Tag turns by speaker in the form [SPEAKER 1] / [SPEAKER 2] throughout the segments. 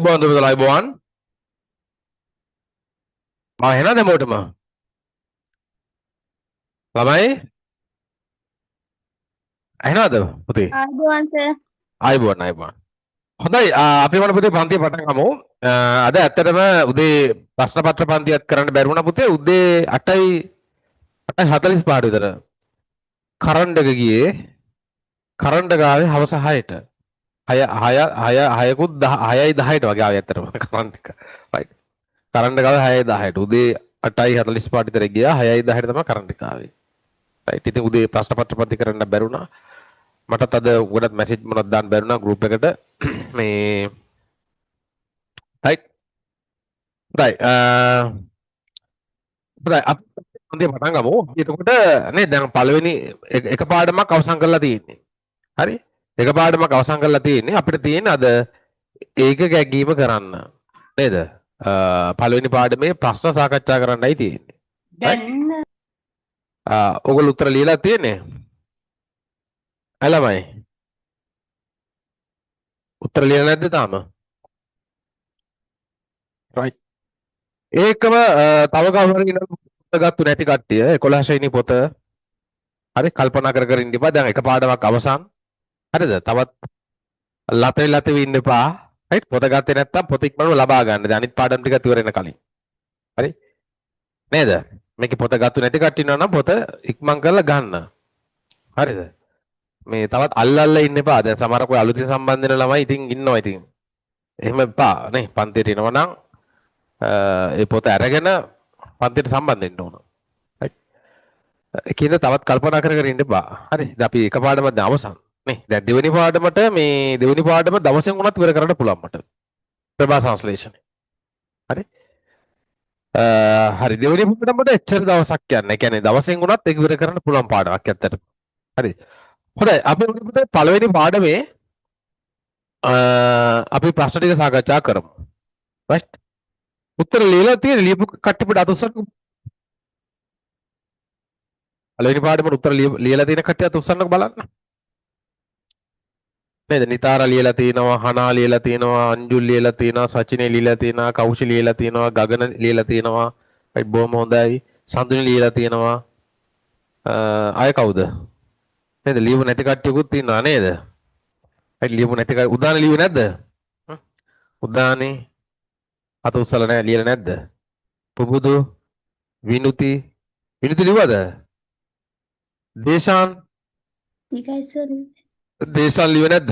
[SPEAKER 1] Bom, tudo lá, Ibuan? Ah, Renan de මොකටම? ළමයි ඇහෙනවද පුතේ?
[SPEAKER 2] ආයුබෝවන් සර්.
[SPEAKER 1] ආයිබෝන්. හොඳයි අපි මොන පුතේ පන්තිය පටන් ගමු. අද ඇත්තටම උදේ ප්‍රශ්න පත්‍ර පන්තියක් කරන්න බැරි වුණා පුතේ. උදේ 8:45 විතර කරන්ට් එක ගියේ. කරන්ට් එක ආවේ හවස 6ට. 6කුත් 6යි 10ට වගේ ආවේ ඇත්තටම කරන්ට් එක. රයිට්. කරන්ට් එක ආවේ 6යි 10ට. උදේ 8:45 විතර ගියා. 6යි 10ට තමයි කරන්ට් එක ආවේ. රයිට්. ඉතින් උදේ ප්‍රශ්න පත්‍ර පන්ති කරන්න බැරි වුණා. මටත් අද ගොඩක් මැසේජ් මොනවද දාන්න බැරි වුණා ගෲප් එකට මේ රයිට් හොඳයි හොඳයි අපි පටන් ගමු එතකොට නේ දැන් පළවෙනි එක පාඩමක් අවසන් කරලා තියෙන්නේ හරි එක පාඩමක් අවසන් කරලා තියෙන්නේ අපිට තියෙන අද ඒක ගැගීම කරන්න නේද පළවෙනි පාඩමේ ප්‍රශ්න සාකච්ඡා කරන්නයි තියෙන්නේ
[SPEAKER 2] දැන්
[SPEAKER 1] ඔයගොල්ලෝ උත්තර ලියලා තියෙන්නේ ළමයි උත්තර ලියලා නැද්ද තාම රයිට් ඒකම තව කවුරු හරි පොත ගත්තු නැති කට්ටිය 11 වෙනි පොත හරි කල්පනා කර කර ඉන්න එපා දැන් එක පාඩමක් අවසන් හරිද තවත් ලතේ ඉන්න එපා රයිට් පොත ගත්තේ නැත්නම් පොත ඉක්මනට ලබා ගන්න දැන් අනිත් පාඩම් ටික ඉවර වෙන කලින් හරි නේද මේකේ පොත ගත්තු නැති කට්ටිය ඉන්නවා නම් පොත ඉක්මන් කරලා ගන්න හරිද මේ තවත් අල්ලල්ල ඉන්න එපා දැන් සමහර කොයි අලුතින් සම්බන්ධ වෙන ළමයි ඉතින් ඉන්නවා ඉතින් එහෙම එපා නේ පන්තියට එනවා නම් ඒ පොත අරගෙන පන්තියට සම්බන්ධ වෙන්න ඕන. right? ඒකේද තවත් කල්පනා කර කර ඉන්න එපා. හරි. දැන් අපි එක පාඩමක් දැන් අවසන්. නේ. දැන් දෙවෙනි පාඩමට මේ දෙවෙනි පාඩම දවසෙන් උනත් ඉවර කරන්න පුළුවන් මට. ප්‍රභා සංශ්ලේෂණය. හරි. හරි දෙවෙනි පාඩමට එච්චර දවසක් යන්නේ. ඒ කියන්නේ දවසෙන් උනත් ඒක ඉවර කරන්න පුළුවන් පාඩමක් ඇත්තට. හරි. හොඳයි. අපි උඩට පළවෙනි පාඩමේ අපි ප්‍රශ්න ටික සාකච්ඡා කරමු. right? උත්තර ලියලා තියෙන ලියපු කට්ටියට අත උස්සන්න පළවෙනි පාඩමට උත්තර ලියලා තියෙන කට්ටියත් උස්සන්න බලන්න නේද නිතාරා ලියලා තියෙනවා හනා ලියලා තියෙනවා අංජුල් ලියලා තියෙනවා සචිනේ ලියලා තියෙනවා කෞෂි ලියලා තියෙනවා ගගන ලියලා තියෙනවා right බොහොම හොඳයි සඳුනි ලියලා තියෙනවා අය කවුද නේද ලියපු නැති කට්ටියකුත් ඉන්නවා නේද right ලියපු නැති කට්ටිය උදාන ලියුවේ නැද්ද උදානේ අත උස්සලා නැහැ ලියලා නැද්ද පුබුදු විනුති ලිව්වද දේශාන්
[SPEAKER 2] ටිකයි සර්.
[SPEAKER 1] දේශාන් ලිව්වේ නැද්ද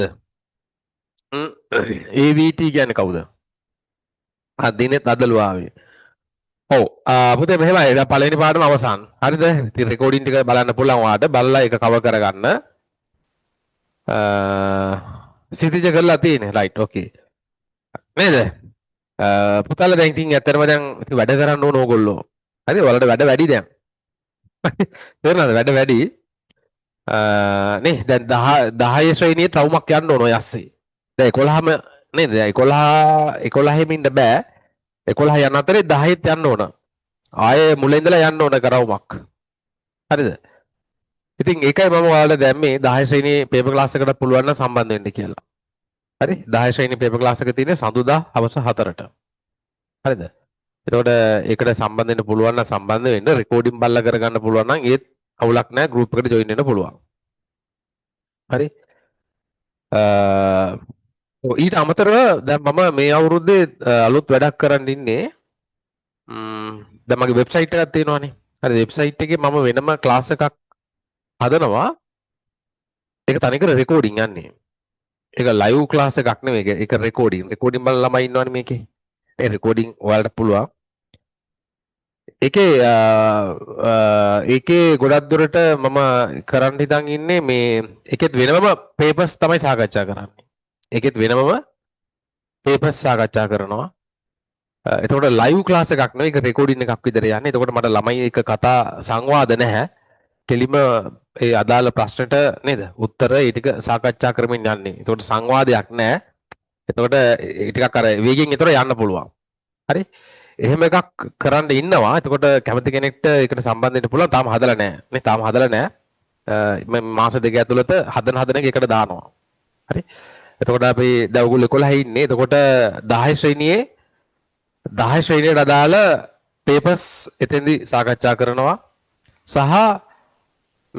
[SPEAKER 1] AVT කියන්නේ කවුද දිනෙත් අදලු ආවේ ඔව් පුතේ මෙහෙමයි දැන් පළවෙනි පාඩම අවසන් හරිද ඉතින් රෙකෝඩින් ටික බලන්න පුළුවන් ඔයාලට බලලා ඒක කවර් කරගන්න සිතිජ කරලා තියෙන්නේ රයිට් ඕකේ නේද පුතාලා දැන් ඉතින් ඇත්තටම දැන් ඉතින් වැඩ කරන්න ඕන ඕගොල්ලෝ හරි ඔයාලට වැඩ වැඩි දැන් තේරෙනවද වැඩ වැඩි නේ දැන් 10 ශ්‍රේණියේ තවුමක් යන්න ඕන ඔය ඇස්සේ දැන් 11ම නේද දැන් 11ෙම ඉන්න බෑ 11 යන අතරේ 10ත් යන්න ඕන ආයේ මුල ඉඳලා යන්න ඕන කරවුමක් හරිද ඉතින් ඒකයි මම ඔයාලට දැම්මේ 10 ශ්‍රේණියේ පේපර් ක්ලාස් එකට පුළුවන් නම් සම්බන්ධ වෙන්න කියලා හරි 10 ශ්‍රේණියේ පේපර් ක්ලාස් එක තියෙන්නේ සඳුදා හවස 4ට හරිද එතකොට ඒකට සම්බන්ධ වෙන්න පුළුවන් නම් සම්බන්ධ වෙන්න රෙකෝඩින් බලලා කරගන්න පුළුවන් නම් ඒත් අවුලක් නැහැ ගෲප් එකට ජොයින් වෙන්න පුළුවන් හරි ඊට අමතරව දැන් මම මේ අවුරුද්දේ අලුත් වැඩක් කරන්න ඉන්නේ දැන් මගේ වෙබ්සයිට් එකක් තියෙනවානේ හරි වෙබ්සයිට් එකේ මම වෙනම ක්ලාස් එකක් හදනවා ඒක තනිකර රෙකෝඩින් යන්නේ ඒක ලයිව් ක්ලාස් එකක් නෙමෙයි ඒක රෙකෝඩින් බලන ළමයි ඉන්නවනේ මේකේ ඒ රෙකෝඩින් ඔයාලට පුළුවන් ඒකේ ගොඩක් දුරට මම කරන්න හිතන් ඉන්නේ මේ ඒකෙත් වෙනම පේපර්ස් තමයි සාකච්ඡා කරන්නේ. ඒකෙත් වෙනම පේපර්ස් සාකච්ඡා කරනවා. එතකොට ලයිව් ක්ලාස් එකක් නෙවෙයි ඒක රෙකෝඩින් එකක් විතර යන්නේ. එතකොට මට ළමයි එක කතා සංවාද නැහැ. කෙලිම ඒ අදාළ ප්‍රශ්නට නේද? උත්තර ඒ ටික සාකච්ඡා කරමින් යන්නේ. එතකොට සංවාදයක් නැහැ. එතකොට ඒ ටිකක් අර වේගෙන් ඒතර යන්න පුළුවන්. හරි? එහෙම එකක් කරන්න ඉන්නවා. එතකොට කැමති කෙනෙක්ට ඒකට සම්බන්ධ වෙන්න පුළුවන්. තාම හදලා නැහැ. නේ තාම හදලා නැහැ. මම මාස දෙක ඇතුළත හදන එක එකට දානවා. හරි. එතකොට අපි දැන් ඔයගොල්ලෝ 11 ඉන්නේ. එතකොට 10 ශ්‍රේණියේ 10 ශ්‍රේණියට අදාළ පේපර්ස් එතෙන්දී සාකච්ඡා කරනවා. සහ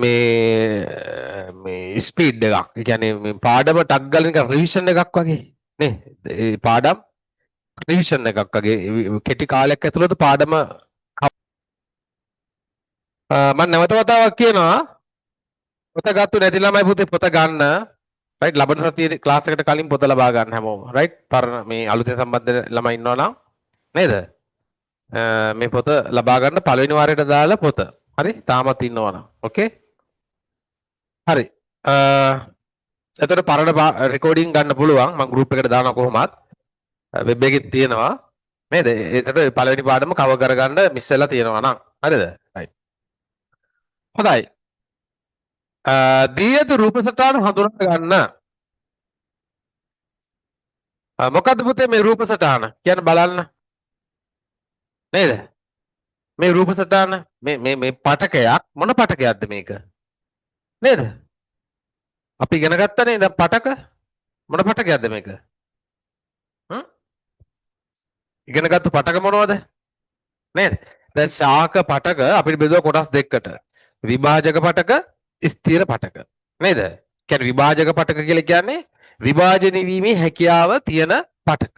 [SPEAKER 1] මේ ස්පීඩ් එකක්. ඒ කියන්නේ මේ පාඩම ටක් ගාලා නිකන් රිවිෂන් එකක් වගේ නේ. ඒ පාඩම් රිවිෂන් එකක් වගේ කෙටි කාලයක් ඇතුළත පාඩම මම නැවත වතාවක් කියනවා පොත ගත්තු නැති ළමයි පුතේ පොත ගන්න. රයිට් ලබන සතියේ ක්ලාස් එකට කලින් පොත ලබා ගන්න හැමෝම. රයිට් පරණ මේ අලුතෙන් සම්බන්ධ ළමයි ඉන්නවා නම් නේද? මේ පොත ලබා ගන්න පළවෙනි වාරයට දාලා පොත. හරි? තාමත් ඉන්නවා නම්. ඕකේ? හරි. එතකොට පරණ රෙකෝඩින් ගන්න පුළුවන්. මම ගෲප් එකට දානවා කොහොමත්. වෙබ් එකේ තියෙනවා. නේද? එතකොට පළවෙනි පාඩම කවර් කරගන්න මිස් වෙලා තියෙනවා නම්. හරිද? රයිට්. හොඳයි. දී යුතු රූප සටහන හඳුනා ගන්න. මොකද්ද පුතේ මේ රූප සටහන? කියන්න බලන්න. නේද? මේ රූප සටහන මේ පටකයක් මොන පටකයක්ද මේක? නේද? අපි ඉගෙන ගත්තනේ දැන් පටක මොන පටකයක්ද මේක? ඉගෙන ගත්ත පටක මොනවද? නේද? දැන් ශාක පටක අපිට බෙදුවා කොටස් දෙකකට. විභාජක පටක, ස්ථිර පටක. නේද? කියන්නේ විභාජක පටක කියලා කියන්නේ විභාජනය වීමේ හැකියාව තියෙන පටක.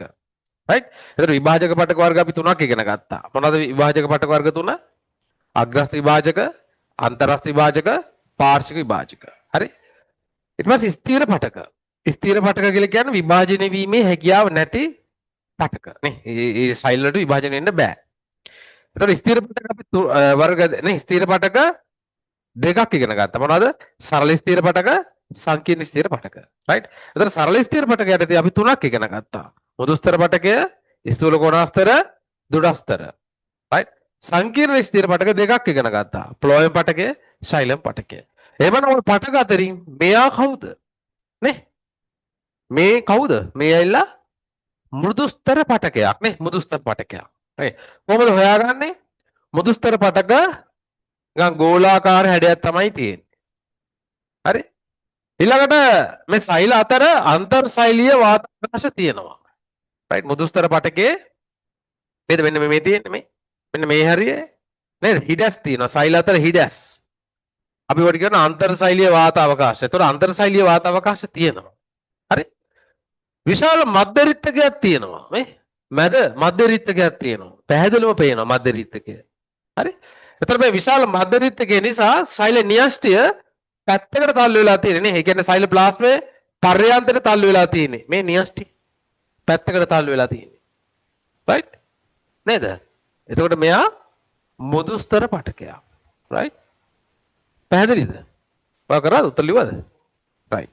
[SPEAKER 1] රයිට්? එතකොට විභාජක පටක වර්ග අපි තුනක් ඉගෙන ගත්තා. මොනවද විභාජක පටක වර්ග තුන? අග්‍රස්ත විභාජක, අන්තරස්ත විභාජක, පාර්ශ්වික විභාජක. හරි? ඊට පස්සේ ස්ථිර පටක. ස්ථිර පටක කියලා කියන්නේ විභාජනය වීමේ හැකියාව නැති පටක. නේ? ඒ සෛල වලට විභාජනය වෙන්න බෑ. එතකොට ස්ථිර පටක අපි වර්ග නේ ස්ථිර පටක දෙකක් ඉගෙන ගත්තා. මොනවද? සරල ස්ථිර පටක, සංකීර්ණ ස්ථිර පටක. රයිට්? එතකොට සරල ස්ථිර පටක යටතේ අපි තුනක් ඉගෙන ගත්තා. මුදුස්තර පටකය, ස්ථූල කෝණාස්තර, දුරස්තර. රයිට්? සංකීර්ණ ස්ථිර පටක දෙකක් ඉගෙන ගත්තා. ප්ලෝයම් පටකය, ශෛලම් පටකය. එහෙමනම් ඔය පටක අතරින් මෙයා කවුද? නේ? මේ කවුද? මේ ඇවිල්ලා මෘදුස්තර පටකයක් නේ මෘදුස්තර පටකයක්. හරි. කොහොමද හොයාගන්නේ? මෘදුස්තර පටක නිකන් ගෝලාකාර හැඩයක් තමයි තියෙන්නේ. හරි. ඊළඟට මේ සෛල අතර අන්තර් සෛලීය වාතාවරණ තියෙනවා. රයිට් මෘදුස්තර පටකයේ නේද මෙන්න මේ තියෙන්නේ මේ. මෙන්න මේ හරිය නේද? හිඩැස් තියෙනවා. සෛල අතර හිඩැස්. අපි වට කියන අන්තර් සෛලීය වාතාවකාශය. ඒතකොට අන්තර් සෛලීය වාතාවකාශය තියෙනවා. හරි. විශාල මධ්‍ය රික්තකයක් තියෙනවා. මේ මැද මධ්‍ය රික්තකයක් තියෙනවා. පැහැදිලිවම පේනවා මධ්‍ය රික්තකය. හරි. එතකොට මේ විශාල මධ්‍ය රික්තකය නිසා සෛල න්‍යෂ්ටිය පැත්තකට තල්ලු වෙලා තියෙන්නේ නේ. ඒ කියන්නේ සෛල ප්ලාස්මේ පර්යාන්තයට තල්ලු වෙලා තියෙන්නේ. මේ න්‍යෂ්ටි පැත්තකට තල්ලු වෙලා තියෙන්නේ. රයිට්? නේද? එතකොට මෙයා මුදුස්තර පටකයක්. රයිට්? පැහැදිලිද? ඔයා කරාද උත්තර ලිව්වද? රයිට්.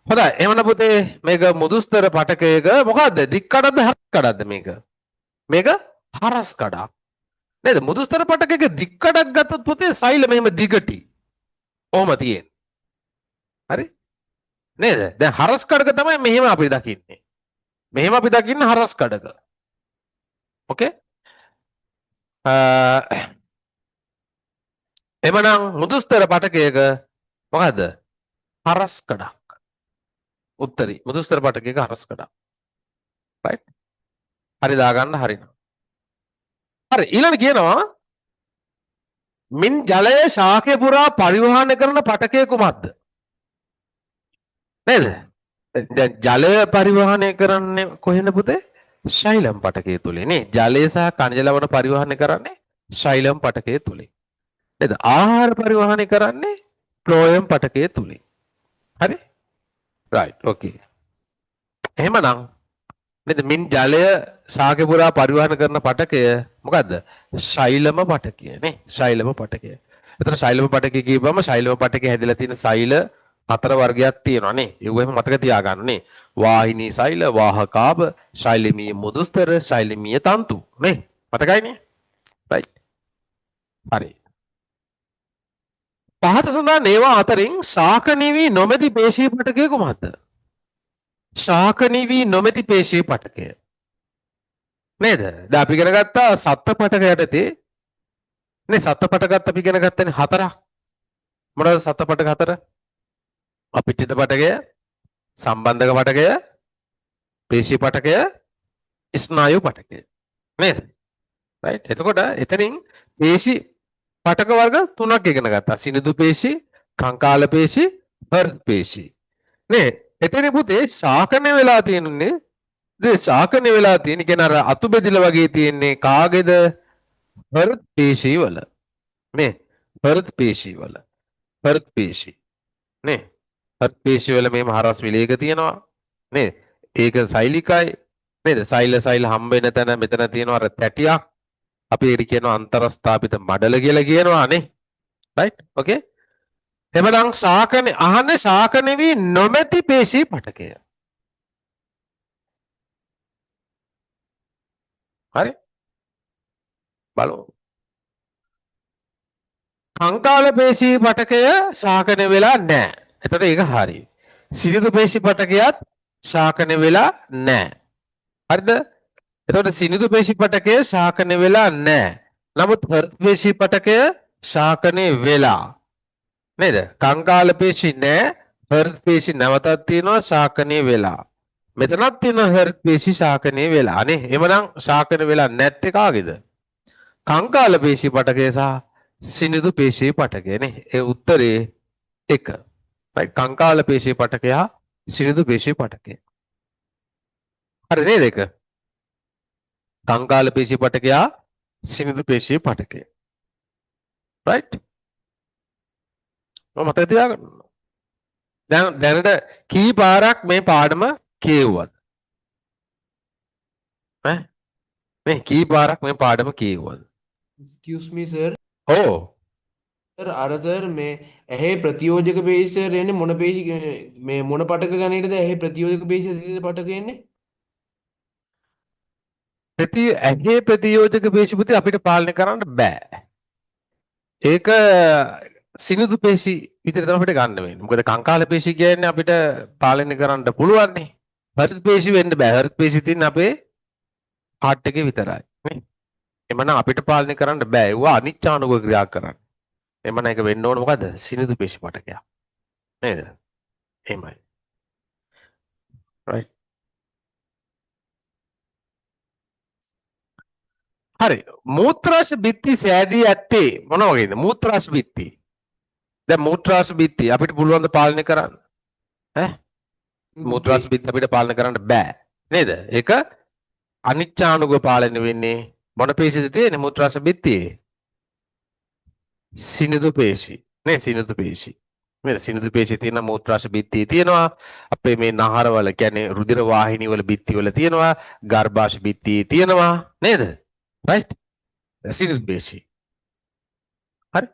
[SPEAKER 1] හොඳයි. එහෙනම් පුතේ මේක මුදුස්තර පටකයක මොකද්ද? දික් කඩක්ද හරස් කඩක්ද මේක? මේක හරස් කඩක්. නේද? මුදුස්තර පටකයක දික් කඩක් ගත්තොත් පුතේ සෛල මෙහෙම දිගටි. ඔහොම තියෙන්නේ. හරි? නේද? දැන් හරස් කඩක තමයි මෙහෙම අපි දකින්නේ. මෙහෙම අපි දකින්නේ හරස් කඩක. ඕකේ? එමනම් මුදුස්තර පටකයක මොකද්ද? හරස් කඩක්. උත්තරي මුදුස්තර පටකයක හරස් කඩක්. රයිට්? හරි දාගන්න හරිනම්. හරි ඊළඟ කියනවා මින් ජලයේ ශාකය පුරා පරිවහනය කරන පටකය කුමක්ද? නේද? දැන් ජලය පරිවහනය කරන්නේ කොහෙන්ද පුතේ? ශෛලම් පටකය තුලින් නේ. ජලය සහ කනිජ ලවණ පරිවහනය කරන්නේ ශෛලම් පටකය තුලින්. නේද? ආහාර පරිවහනය කරන්නේ ෆ්ලෝයම් පටකය තුලින්. හරි? රයිට්. ඕකේ. එහෙමනම් නේද මින් ජලය ශාකය පුරා පරිවහන කරන පටකය මොකද්ද? ශෛලම පටකය නේ. ශෛලම පටකය. එතන ශෛලම පටකය කියපුවම ශෛලම පටකයේ හැදිලා තියෙන සෛල හතර වර්ගයක් තියෙනවා නේ. ඒව එහෙම මතක තියාගන්න නේ. වාහිනී සෛල, වාහකාභ, ශෛලමීය මුදුස්තර, ශෛලමීය තන්තු නේ. මතකයිනේ? රයිට්. හරි. පහත සඳහන් ඒවා අතරින් ශාක නිවි නොමැති පේශී පටකය කුමක්ද? ශාක නිවි නොමැති පේශී පටකය. නේද? දැන් අපි ඉගෙන ගත්තා සත්ත්ව පටක යටතේ නේ සත්ත්ව පටකත් අපි ඉගෙන ගත්තනේ හතරක්. මොනවද සත්ත්ව පටක හතර? අපිච්චිත පටකය, සම්බන්ධක පටකය, පේශී පටකය, ස්නායු පටකය. නේද? right? එතකොට එතනින් පේශී පටක වර්ග තුනක් ඉගෙන ගත්තා. සිනිඳු පේශී, කංකාල පේශී, හෘද පේශී. නේ? එතන පුතේ ශාකනය වෙලා තියෙනුනේ ශාකනය වෙලා තියෙන කියන අර අතු බෙදිලා වගේ තියෙන්නේ කාගේද? හෘද පේශී වල. නේ? හෘද පේශී වල. හෘද පේශී. නේ? හෘද පේශී වල මේ මහරස් විලේක තියෙනවා. නේ? ඒක සෛලිකයි. නේද? සෛල හම්බ වෙන තැන මෙතන තියෙනවා අර තැටියක්. අපි ඒක කියනවා අන්තරස්ථාපිත මඩල කියලා කියනවා නේ. right? okay? එමනම් ශාකනේ අහන්නේ ශාකනේ වී නොමැති පේශී පටකය. හරි? බලමු. කංකාල පේශී පටකය ශාකනය වෙලා නැහැ. එතකොට ඒක හරි. සිනිඳු පේශී පටකයත් ශාකනය වෙලා නැහැ. හරිද? එතකොට සිනිඳු පේශී පටකය ශාකනය වෙලා නැහැ. නමුත් හෘද පේශී පටකය ශාකනය වෙලා. නේද? කංකාල පේශී නැහැ. හෘද පේශී නැවතත් තියෙනවා ශාකනය වෙලා. මෙතනත් තියෙන හෘද පේශී ශාකනය වෙලා නේ. එමනම් ශාකනය වෙලා නැත්තේ කාගේද? කංකාල පේශී පටකය සහ සිනිඳු පේශී පටකය නේ. ඒ උත්තරේ 1. right? කංකාල පේශී පටකය හා සිනිඳු පේශී පටකය. හරි නේද ඒක? කංකාල පේශී පටකය හා සිනිඳු පේශී පටකය. right? ඔය මතක තියාගන්න. දැනට කී පාරක් මේ පාඩම කියෙව්වද? ඈ? මේ කී පාරක් මේ පාඩම කියෙව්වද?
[SPEAKER 3] Excuse me sir.
[SPEAKER 1] ඕ
[SPEAKER 3] sir අර sir මේ ඇහි ප්‍රතියෝජක පේශී sir එන්නේ මොන පේශී මේ මොන පටක ගණයටද ඇහි ප්‍රතියෝජක පේශී දින පටක එන්නේ?
[SPEAKER 1] ඇහි ප්‍රතියෝජක පේශී අපිට පාලනය කරන්න බෑ. ඒක සිනිඳු පේශී විතර තමයි අපිට ගන්න වෙන්නේ. මොකද කංකාල පේශී කියන්නේ අපිට පාලනය කරන්න පුළුවන් නේ. හෘද පේශී වෙන්න බෑ. හෘද පේශී තියෙන අපේ හાર્ට් එකේ විතරයි. නේ? එමනම් අපිට පාලනය කරන්න බෑ. ඒවා අනිච්චානුග ක්‍රියා කරන්න. එමනම් ඒක වෙන්න ඕන මොකද්ද? සිනිඳු පේශී පටකයක්. නේද? එහෙමයි. right. හරි. මූත්‍රාශ බිත්ති සෑදී ඇත්තේ මොන වගේද? මූත්‍රාශ බිත්ති. දැන් මූත්‍රාශ බිත්ති අපිට පුළුවන් ද පාලනය කරන්න? ඈ? මූත්‍රාශ බිත්ති අපිට පාලනය කරන්න බෑ. නේද? ඒක අනිච්චානුග පාලනය වෙන්නේ මොන පේශීද තියෙන්නේ මූත්‍රාශ බිත්තියේ? සිනිඳු පේශී. නේ සිනිඳු පේශී. මේ සිනිඳු පේශී තියෙන මූත්‍රාශ බිත්තියේ තියෙනවා. අපේ මේ නහරවල කියන්නේ රුධිර වාහිනී වල බිත්ති වල තියෙනවා. ගර්භාෂ බිත්තියේ තියෙනවා. නේද? right? සිනිඳු පේශී. හරි.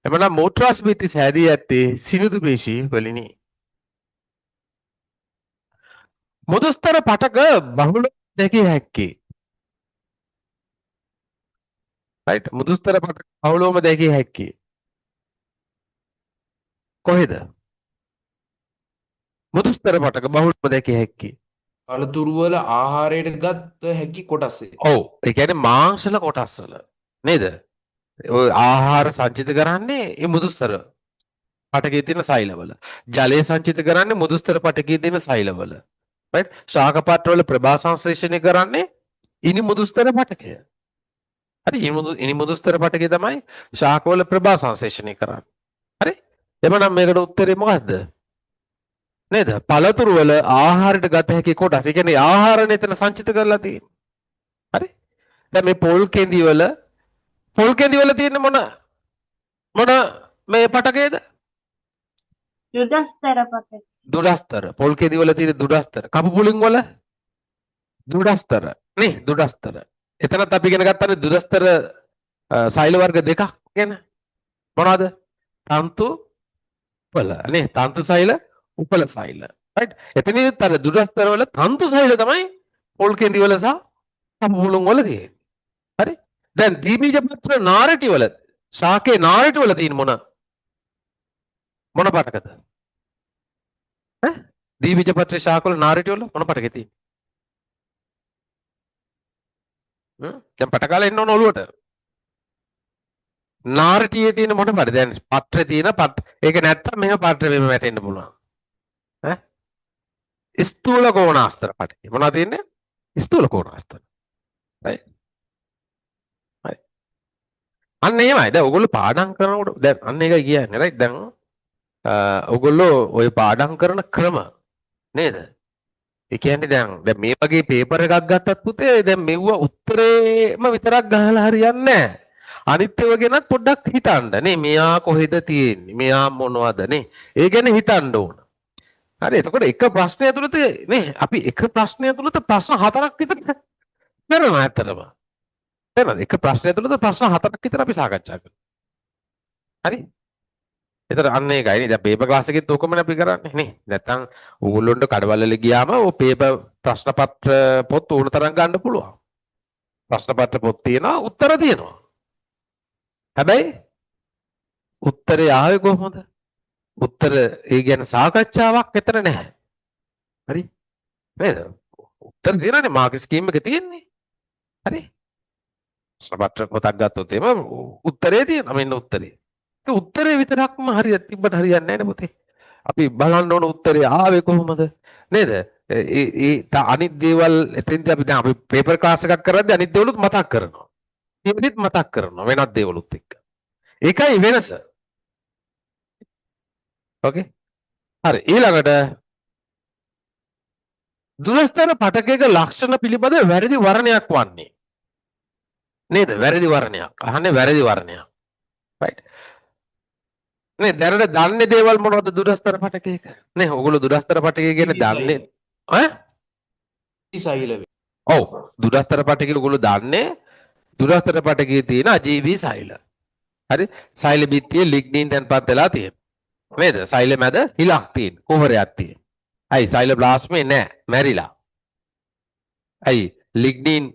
[SPEAKER 1] එමනම් මූත්‍රාශ බිත්ති සෑදී ඇත්තේ සිනිඳු පේශී වලිනි. මුදුස්තර පටක බහුල දැකිය හැක්කේ. right? මුදුස්තර පටක බහුලවම දැකිය හැක්කේ. කොහෙද? මුදුස්තර පටක බහුලවම දැකිය හැක්කේ.
[SPEAKER 3] අලතුරු වල ආහාරයට ගත හැකි කොටස් ඒ.
[SPEAKER 1] ඔව්. ඒ කියන්නේ මාංශල කොටස් වල. නේද? ඔය ආහාර සංචිත කරන්නේ මේ මුදුස්තර පටකයේ තියෙන සෛලවල. ජලය සංචිත කරන්නේ මුදුස්තර පටකයේ තියෙන සෛලවල. right? ශාක පත්‍රවල ප්‍රභා සංශ්ලේෂණය කරන්නේ ඉනි මුදුස්තර පටකය. හරි ඉනි මුදුස්තර පටකය තමයි ශාකවල ප්‍රභා සංශ්ලේෂණය කරන්නේ. හරි? එමනම් මේකට උත්තරේ මොකද්ද? නේද? පළතුරු වල ආහාරයට ගත හැකි කොටස්. ඒ කියන්නේ ආහාරනේ එතන සංචිත කරලා තියෙන්නේ. හරි? දැන් මේ පොල් කෙඳි වල තියෙන මොන මේ පටකයේද?
[SPEAKER 2] දුඩස්තර පටක.
[SPEAKER 1] දුඩස්තර. පොල් කෙඳි වල තියෙන දුඩස්තර. කපු පුලින් වල දුඩස්තර. නේ දුඩස්තර. එතනත් අපි ඉගෙන ගත්තානේ දුඩස්තර සෛල වර්ග දෙකක් ගැන. මොනවද? තන්තු උපල. නේ තන්තු සෛල උපල සෛල. right? එතනින් අර දුඩස්තර වල තන්තු සෛල තමයි පොල් කෙඳි වල සහ කපු පුලින් වල තියෙන්නේ. හරි? දැන් දීබීජ පත්‍ර නාරටි වල ශාකේ නාරටි වල තියෙන මොන පටකද? ඈ? දීබීජ පත්‍ර ශාක වල නාරටි වල මොන පටකේ තියෙන්නේ? දැන් පටකාලා එන්න ඕන ඔළුවට. නාරටියේ තියෙන මොන පටද? දැන් පත්‍රේ තියෙන ඒක නැත්තම් මෙහෙම පත්‍රෙ මෙහෙම වැටෙන්න පුළුවන්. ඈ? ස්ථූල කෝණාස්තර පටකය. මොනවද තියෙන්නේ? ස්ථූල කෝණාස්තර. right? right. අන්න එහෙමයි. දැන් ඔයගොල්ලෝ පාඩම් කරනකොට දැන් අන්න ඒකයි කියන්නේ right? දැන් ඔයගොල්ලෝ ওই පාඩම් කරන ක්‍රම නේද? ඒ කියන්නේ දැන් මේ වගේ පේපර් එකක් ගත්තත් පුතේ දැන් මෙව්ව උත්තරේම විතරක් ගහලා හරියන්නේ නැහැ. අනිත් ඒවා ගැනත් පොඩ්ඩක් හිතන්න නේ. මෙයා කොහෙද තියෙන්නේ? මෙයා මොනවද නේ? ඒ ගැන හිතන්න ඕන. හරි එතකොට එක ප්‍රශ්නය ඇතුළත නේ අපි එක ප්‍රශ්නය ඇතුළත ප්‍රශ්න හතරක් විතර කරනවා ඇත්තටම. තේරෙනවද? එක ප්‍රශ්නය ඇතුළත ප්‍රශ්න හතරක් විතර අපි සාකච්ඡා කරනවා. හරි? එතකොට අන්න ඒකයි නේ. දැන් පේපර් ක්ලාස් එකෙත් ඕකමනේ අපි කරන්නේ නේ. නැත්තම් ඕගොල්ලොන්ට කඩවලල ගියාම ඔය පේපර් ප්‍රශ්න පත්‍ර පොත් ඕන තරම් ගන්න පුළුවන්. ප්‍රශ්න පත්‍ර පොත් තියෙනවා, උත්තර තියෙනවා. හැබැයි උත්තරේ ආවේ කොහොමද? උත්තර ඒ ගැන සාකච්ඡාවක් එතන නැහැ. හරි? නේද? උත්තර තියෙනනේ මාර්ක් ස්කීම් එකේ තියෙන්නේ. හරි? ප්‍රශ්න පත්‍ර පොතක් ගත්තොත් එම උත්තරේ තියෙනවා. මෙන්න උත්තරේ. ඒ උත්තරේ විතරක්ම හරියට තිබ්බට හරියන්නේ නැහැ නේ පුතේ. අපි බලන්න ඕන උත්තරේ ආවේ කොහොමද? නේද? අනිත් දේවල් එතෙන්දී අපි දැන් අපි පේපර් ක්ලාස් එකක් කරද්දී අනිත් දේවලුත් මතක් කරනවා. ඒකෙත් මතක් කරනවා වෙනත් දේවලුත් එක්ක. ඒකයි වෙනස. ඕකේ? හරි ඊළඟට දුරස්තර පටකයක ලක්ෂණ පිළිබඳ වැරදි වර්ණයක් වන්නේ. නේද? වැරදි වර්ණයක්. අහන්නේ වැරදි වර්ණයක්. right? නේ දැනට දන්නේ දේවල් මොනවද දුරස්තර පටකයක? නේ ඔයගොල්ලෝ දුරස්තර පටකය කියන්නේ දන්නේ ඈ?
[SPEAKER 3] සෛල වේ.
[SPEAKER 1] ඔව් දුරස්තර පටකය ඔයගොල්ලෝ දන්නේ දුරස්තර පටකයේ තියෙන අජීවී සෛල. හරි? සෛල බිත්තියේ ලිග්නින් තැන්පත් වෙලා තියෙනවා. නේද? සෛල මැද හිලක් තියෙන. කුහරයක් තියෙන. අයි සෛල ප්ලාස්මේ නැහැ. මැරිලා. අයි ලිග්නින්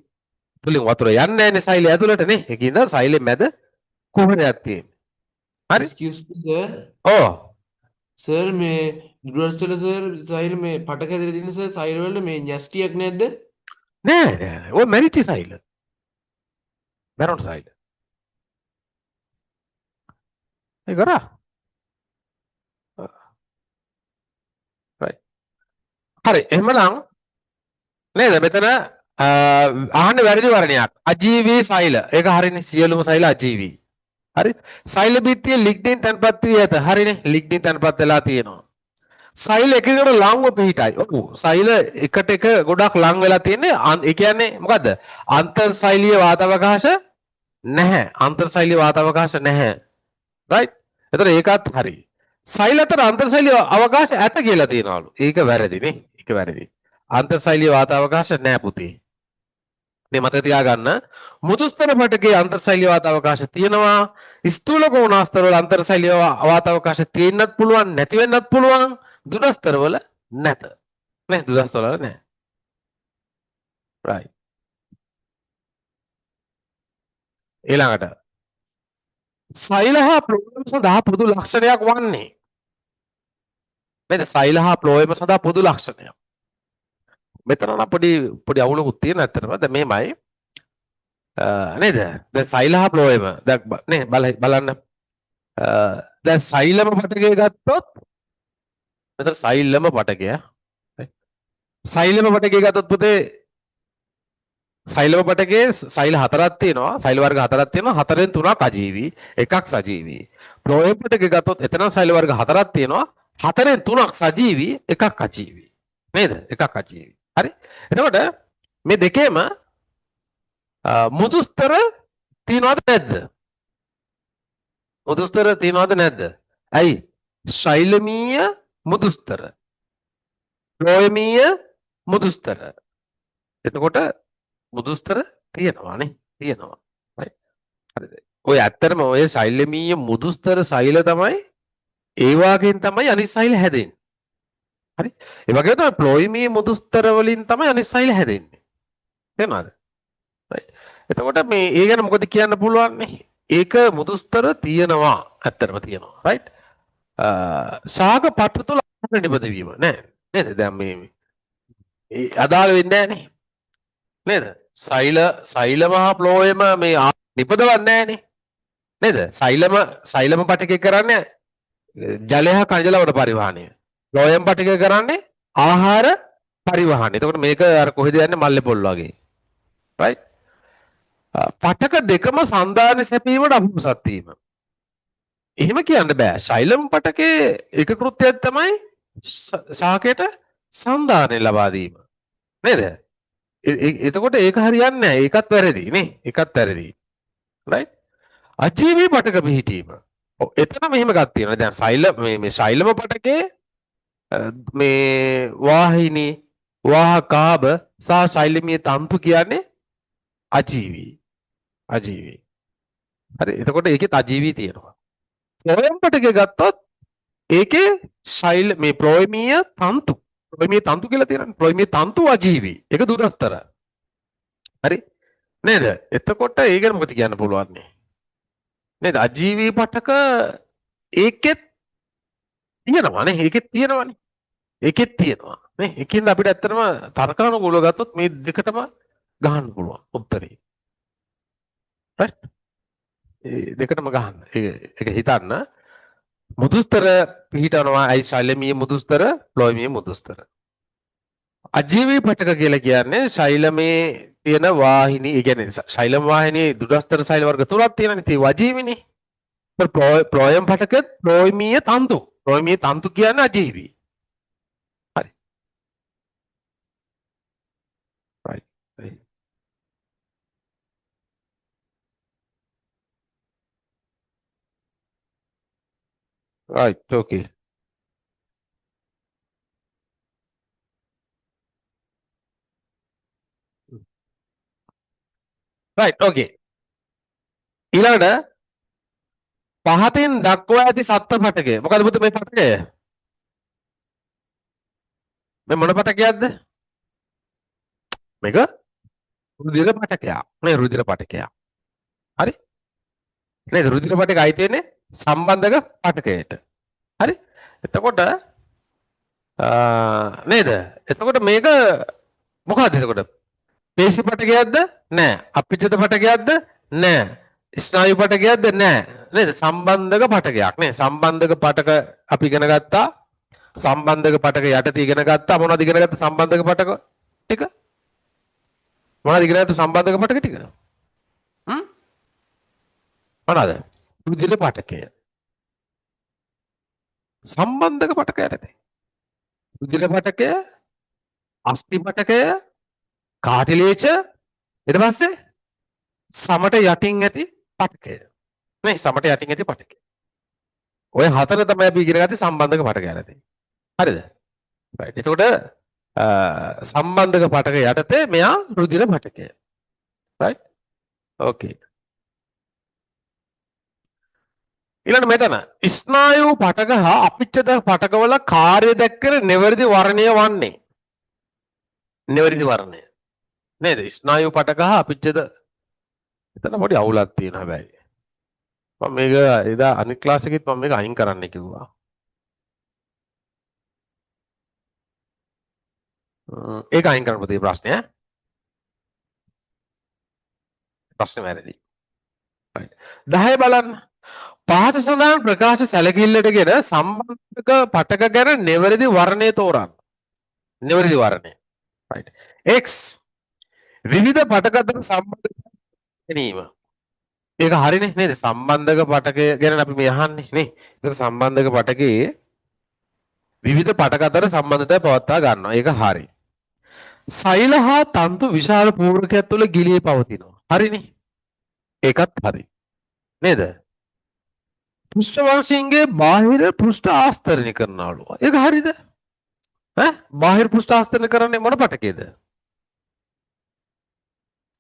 [SPEAKER 1] තුලින් වතුර යන්නේ නැහැ නේ සෛලය ඇතුළට නේ. ඒකින්ද සෛලෙ මැද කුහරයක් තියෙන. හරි?
[SPEAKER 3] Excuse me sir.
[SPEAKER 1] ඔව්.
[SPEAKER 3] සර් මේ දුරස්තර සර් සෛල මේ පටක ඇතුලේ තියෙන සර් සෛල වල මේ න්‍යෂ්ටියක් නැද්ද?
[SPEAKER 1] නෑ නෑ. ඔය මැරිච්ච සෛල. මැරුණු සෛල. ඒ කරා. right. හරි එහෙමනම් නේද මෙතන අහන්න වැරදි වර්ණයක්. අජීවී සෛල. ඒක හරිනේ. සියලුම සෛල අජීවී. හරි? සෛල බිත්තියේ ලිග්නින් තැන්පත් වී ඇත. හරිනේ. ලිග්නින් තැන්පත් වෙලා තියෙනවා. සෛල එකකට ලංව පිහිටයි. ඔව්. සෛල එකට එක ගොඩක් ලං වෙලා තියෙන්නේ. ඒ කියන්නේ මොකද්ද? අන්තර් සෛලීය වාතාවකාශ නැහැ. අන්තර් සෛලීය වාතාවකාශ නැහැ. right? එතකොට ඒකත් හරි. සෛල අතර අන්තර් සෛලීය අවකාශ ඇත කියලා තියනවලු. ඒක වැරදි නේ. ඒක වැරදි. අන්තර් සෛලීය වාතාවකාශ නැහැ පුතේ. මේ මතක තියාගන්න මුතුස්තර පටකයේ අන්තර්ශෛලීය වාතාවකාශ තියෙනවා. ස්ථූල කෝණාස්තර වල අන්තර්ශෛලීය වාතාවකාශ තියෙන්නත් පුළුවන් නැති වෙන්නත් පුළුවන්. දුරස්තර වල නැත. නේ දුරස්තර වල නැහැ. right. ඊළඟට සෛල හා ප්ලෝයම සඳහා පොදු ලක්ෂණයක් වන්නේ. නේද? සෛල හා ප්ලෝයම සඳහා පොදු ලක්ෂණයක්. මෙතන නම් පොඩි අවුලකුත් තියෙන ඇත්තටම. දැන් මෙහෙමයි. නේද? දැන් සෛල හා ප්ලෝයම දැන් නේ බලන්න. දැන් සෛලම පටකය ගත්තොත් මෙතන සෛලම පටකය. සෛලම පටකය ගත්තොත් පුතේ සෛලම පටකයේ සෛල හතරක් තියෙනවා. සෛල වර්ග හතරක් තියෙනවා. හතරෙන් තුනක් අජීවී, එකක් සජීවී. ප්ලෝයම පටකය ගත්තොත් එතන සෛල වර්ග හතරක් තියෙනවා. හතරෙන් තුනක් සජීවී, එකක් අජීවී. නේද? එකක් අජීවී. හරි? එතකොට මේ දෙකේම මුදුස්තර තියනවද නැද්ද? මුදුස්තර තියනවද නැද්ද? ඇයි? ශෛලමීය මුදුස්තර. ෆ්ලෝයමීය මුදුස්තර. එතකොට මුදුස්තර තියෙනවා නේ. තියෙනවා. right? හරිද? ඔය ඇත්තටම ඔය ශෛලමීය මුදුස්තර සෛල තමයි ඒ වාගෙන් තමයි අනිත් සෛල හැදෙන්නේ. හරි? ඒ වගේම තමයි ප්ලෝයමීය මුදුස්තර වලින් තමයි අනිත් සෛල හැදෙන්නේ. තේරුණාද? right. එතකොට මේ ඒ ගැන මොකද කියන්න පුළුවන් නේ? ඒක මුදුස්තර තියෙනවා. ඇත්තටම තියෙනවා. right? ශාක පට්‍ර තුල නිබඳ වීම නෑ. නේද? දැන් මේ අදාළ වෙන්නේ නෑනේ. නේද? සෛලම හා ප්ලෝයම මේ නිපදවන්නේ නෑනේ. නේද? සෛලම පටකේ කරන්නේ ජලය හා කනිජ ලවණ පරිවහනය. ෆ්ලෝයම් පටකය කරන්නේ ආහාර පරිවහන. එතකොට මේක අර කොහෙද යන්නේ මල්ලේ පොල් වගේ. right? පටක දෙකම සන්ධාන සැපීමට අපුසත් වීම. එහෙම කියන්න බෑ. ශෛලම් පටකේ එක කෘත්‍යයක් තමයි ශාකයට සන්ධානය ලබා දීම. නේද? එතකොට ඒක හරියන්නේ නැහැ. ඒකත් වැරදි නේ. ඒකත් වැරදි. right? අජීවී පටක පිහිටීම. ඔව් එතන මෙහෙම එකක් තියෙනවා. දැන් මේ ශෛලම පටකේ මේ වාහිනී වාහකාභ සහ ශෛලමීය තන්තු කියන්නේ අජීවී. අජීවී. හරි. එතකොට ඒකෙත් අජීවී තියෙනවා. ෆ්ලෝයම් පටකේ ගත්තොත් ඒකේ මේ ප්ලෝයමීය තන්තු කියලා තියෙනවා. ප්ලෝයමීය තන්තු අජීවී. ඒක දුරස්තර. හරි. නේද? එතකොට ඒක ගැන මොකද කියන්න පුළුවන් නේද? අජීවී පටක ඒකෙත් තියෙනවා නේ. ඒකෙත් තියෙනවානේ. ඒකෙත් තියෙනවා නේ. ඒකින්ද අපිට ඇත්තටම තර්කානුකූලව ගත්තොත් මේ දෙකටම ගහන්න පුළුවන් උත්තරේ. right? ඒ දෙකටම ගහන්න. ඒක හිතන්න. මුදුස්තර පිහිටනවා අයි ශෛලමීය මුදුස්තර, ප්ලෝයමීය මුදුස්තර. අජීවී පටක කියලා කියන්නේ ශෛලමේ තියෙන වාහිනී, ඒ කියන්නේ ශෛලම වාහිනී දුරස්තර ශෛල වර්ග තුනක් තියෙනනේ. ඒ අජීවීනේ. ප්ලෝයම් පටකෙත් ප්ලෝයමීය තන්තු. ප්ලෝයමීය තන්තු කියන්නේ අජීවී. හරි. right. right. okay. right. okay. ඊළඟට පහතින් දක්වා ඇති සත්ත්ව පටකය. මොකද පුතේ මේ පටකය? මේ මොන පටකයක්ද? මේක රුධිර පටකයක්. නේ රුධිර පටකයක්. හරි? නේද? රුධිර පටක අයිති වෙන්නේ සම්බන්ධක පටකයට. හරි? එතකොට නේද? එතකොට මේක මොකක්ද එතකොට? පේශි පටකයක්ද? නෑ. අපිච්චිත පටකයක්ද? නෑ. ස්නායු පටකයක්ද? නෑ. නේද? සම්බන්ධක පටකයක් නේ. සම්බන්ධක පටක අපි ඉගෙන ගත්තා. සම්බන්ධක පටක යටතේ ඉගෙන ගත්තා. මොනවද ඉගෙන ගත්ත සම්බන්ධක පටක ටික? මොනවද ඉගෙන ගත්ත සම්බන්ධක පටක ටික? මොනවද? රුධිර පටකය. සම්බන්ධක පටක යටතේ. රුධිර පටකය, අස්ථි පටකය, කාටිලේජ, ඊට පස්සේ සමට යටින් ඇති පටකය. නේ සමට යටින් ඇති පටකය. ඔය හතර තමයි අපි ඉගෙන ගත්තේ සම්බන්ධක පටක යටතේ. හරිද? right. එතකොට සම්බන්ධක පටක යටතේ මෙයා රුධිර පටකය. right. okay. ඊළඟ මෙතන ස්නායු පටක හා අපිච්ඡද පටකවල කාර්ය දැක්කර නිවැරදි වර්ණය වන්නේ. නිවැරදි වර්ණය. නේද? ස්නායු පටක හා අපිච්ඡද එතන පොඩි අවුලක් තියෙනවා හැබැයි. මම මේක එදා අනිත් ක්ලාස් එකෙත් මම මේක අයින් කරන්න කිව්වා. ඒක අයින් කරන්න පුතේ ප්‍රශ්නය ඈ. ප්‍රශ්නේ වැරදි. right. 10 බලන්න. පහත සඳහන් ප්‍රකාශ සැලකිල්ලටගෙන සම්බන්ධක පටක ගැන නිවැරදි වර්ණය තෝරන්න. නිවැරදි වර්ණය. right. X විවිධ පටක අතර සම්බන්ධ ගැනීම. ඒක හරිනේ නේද? සම්බන්ධක පටකය ගැන අපි මේ අහන්නේ නේ. ඒතර සම්බන්ධක පටකයේ විවිධ පටක අතර සම්බන්ධතාවය පවත්වා ගන්නවා. ඒක හරි. සෛල හා තන්තු විශාල පූර්ණකයක් තුළ ගිලී පවතිනවා. හරිනේ. ඒකත් හරි. නේද? පෘෂ්ඨවංශින්ගේ බාහිර පෘෂ්ඨ ආස්තරණය කරනවලු. ඒක හරිද? ඈ බාහිර පෘෂ්ඨ ආස්තරණය කරන්නේ මොන පටකේද?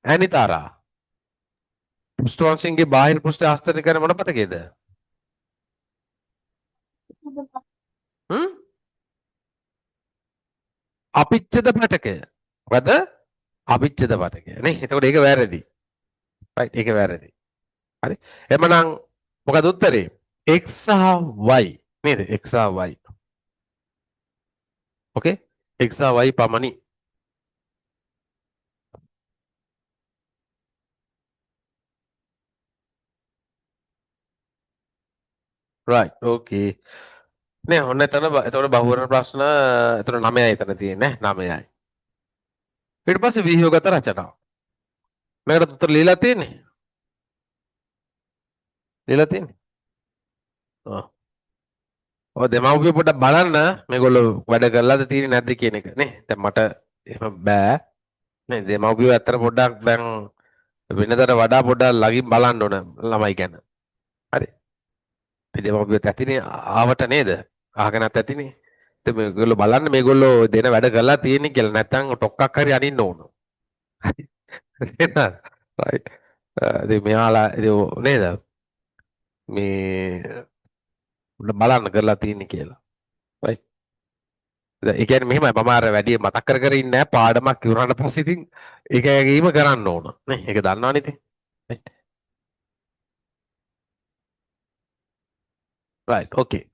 [SPEAKER 1] ඇනිතාරා. පෘෂ්ඨවංශින්ගේ බාහිර පෘෂ්ඨ ආස්තරණය කරන්නේ මොන පටකේද? අපිච්ඡද පටකය. මොකද? අපිච්ඡද පටකය නේ. එතකොට ඒක වැරදි. right ඒක වැරදි. හරි. එමනම් මොකද උත්තරේ? x සහ y නේද? x සහ y. okay? x සහ y පමණි. right okay. නේ ඔන්න එතන එතකොට බහුවර්ණ ප්‍රශ්න එතන 9යි එතන තියෙන්නේ 9යි. ඊට පස්සේ ව්‍යුහගත රචනාව. මේකට උත්තර ලියලා තියෙන්නේ. ලියලා තියෙන්නේ. ඔව්. ඔය දෙමව්පිය පොඩ්ඩක් බලන්න මේගොල්ලෝ වැඩ කරලාද තියෙන්නේ නැද්ද කියන එක නේ. දැන් මට එහෙම බෑ. නේ දෙමව්පියෝ ඇත්තට පොඩ්ඩක් දැන් වෙනදට වඩා පොඩ්ඩක් ළඟින් බලන්න ඕන ළමයි ගැන. හරි. මේ දෙමව්පියෝ ඇතිනේ ආවට නේද? අහගෙනත් ඇතිනේ. ඉතින් මේගොල්ලෝ බලන්න මේගොල්ලෝ දෙන වැඩ කරලා තියෙන්නේ කියලා. නැත්නම් ටොක්ක්ක් හරි අනින්න ඕන. හරි. රයිට්. ඉතින් මෙයාලා ඉතින් නේද? මේ බලන්න කරලා තියෙන්නේ කියලා. රයිට්. ඒ කියන්නේ මෙහෙමයි මම අර වැඩි මතක් කර ඉන්නේ නැහැ පාඩමක් ඉවරනට පස්සේ ඉතින් ඒක ඇගීම කරන්න ඕන නේ ඒක දන්නවනේ ඉතින් රයිට් ඕකේ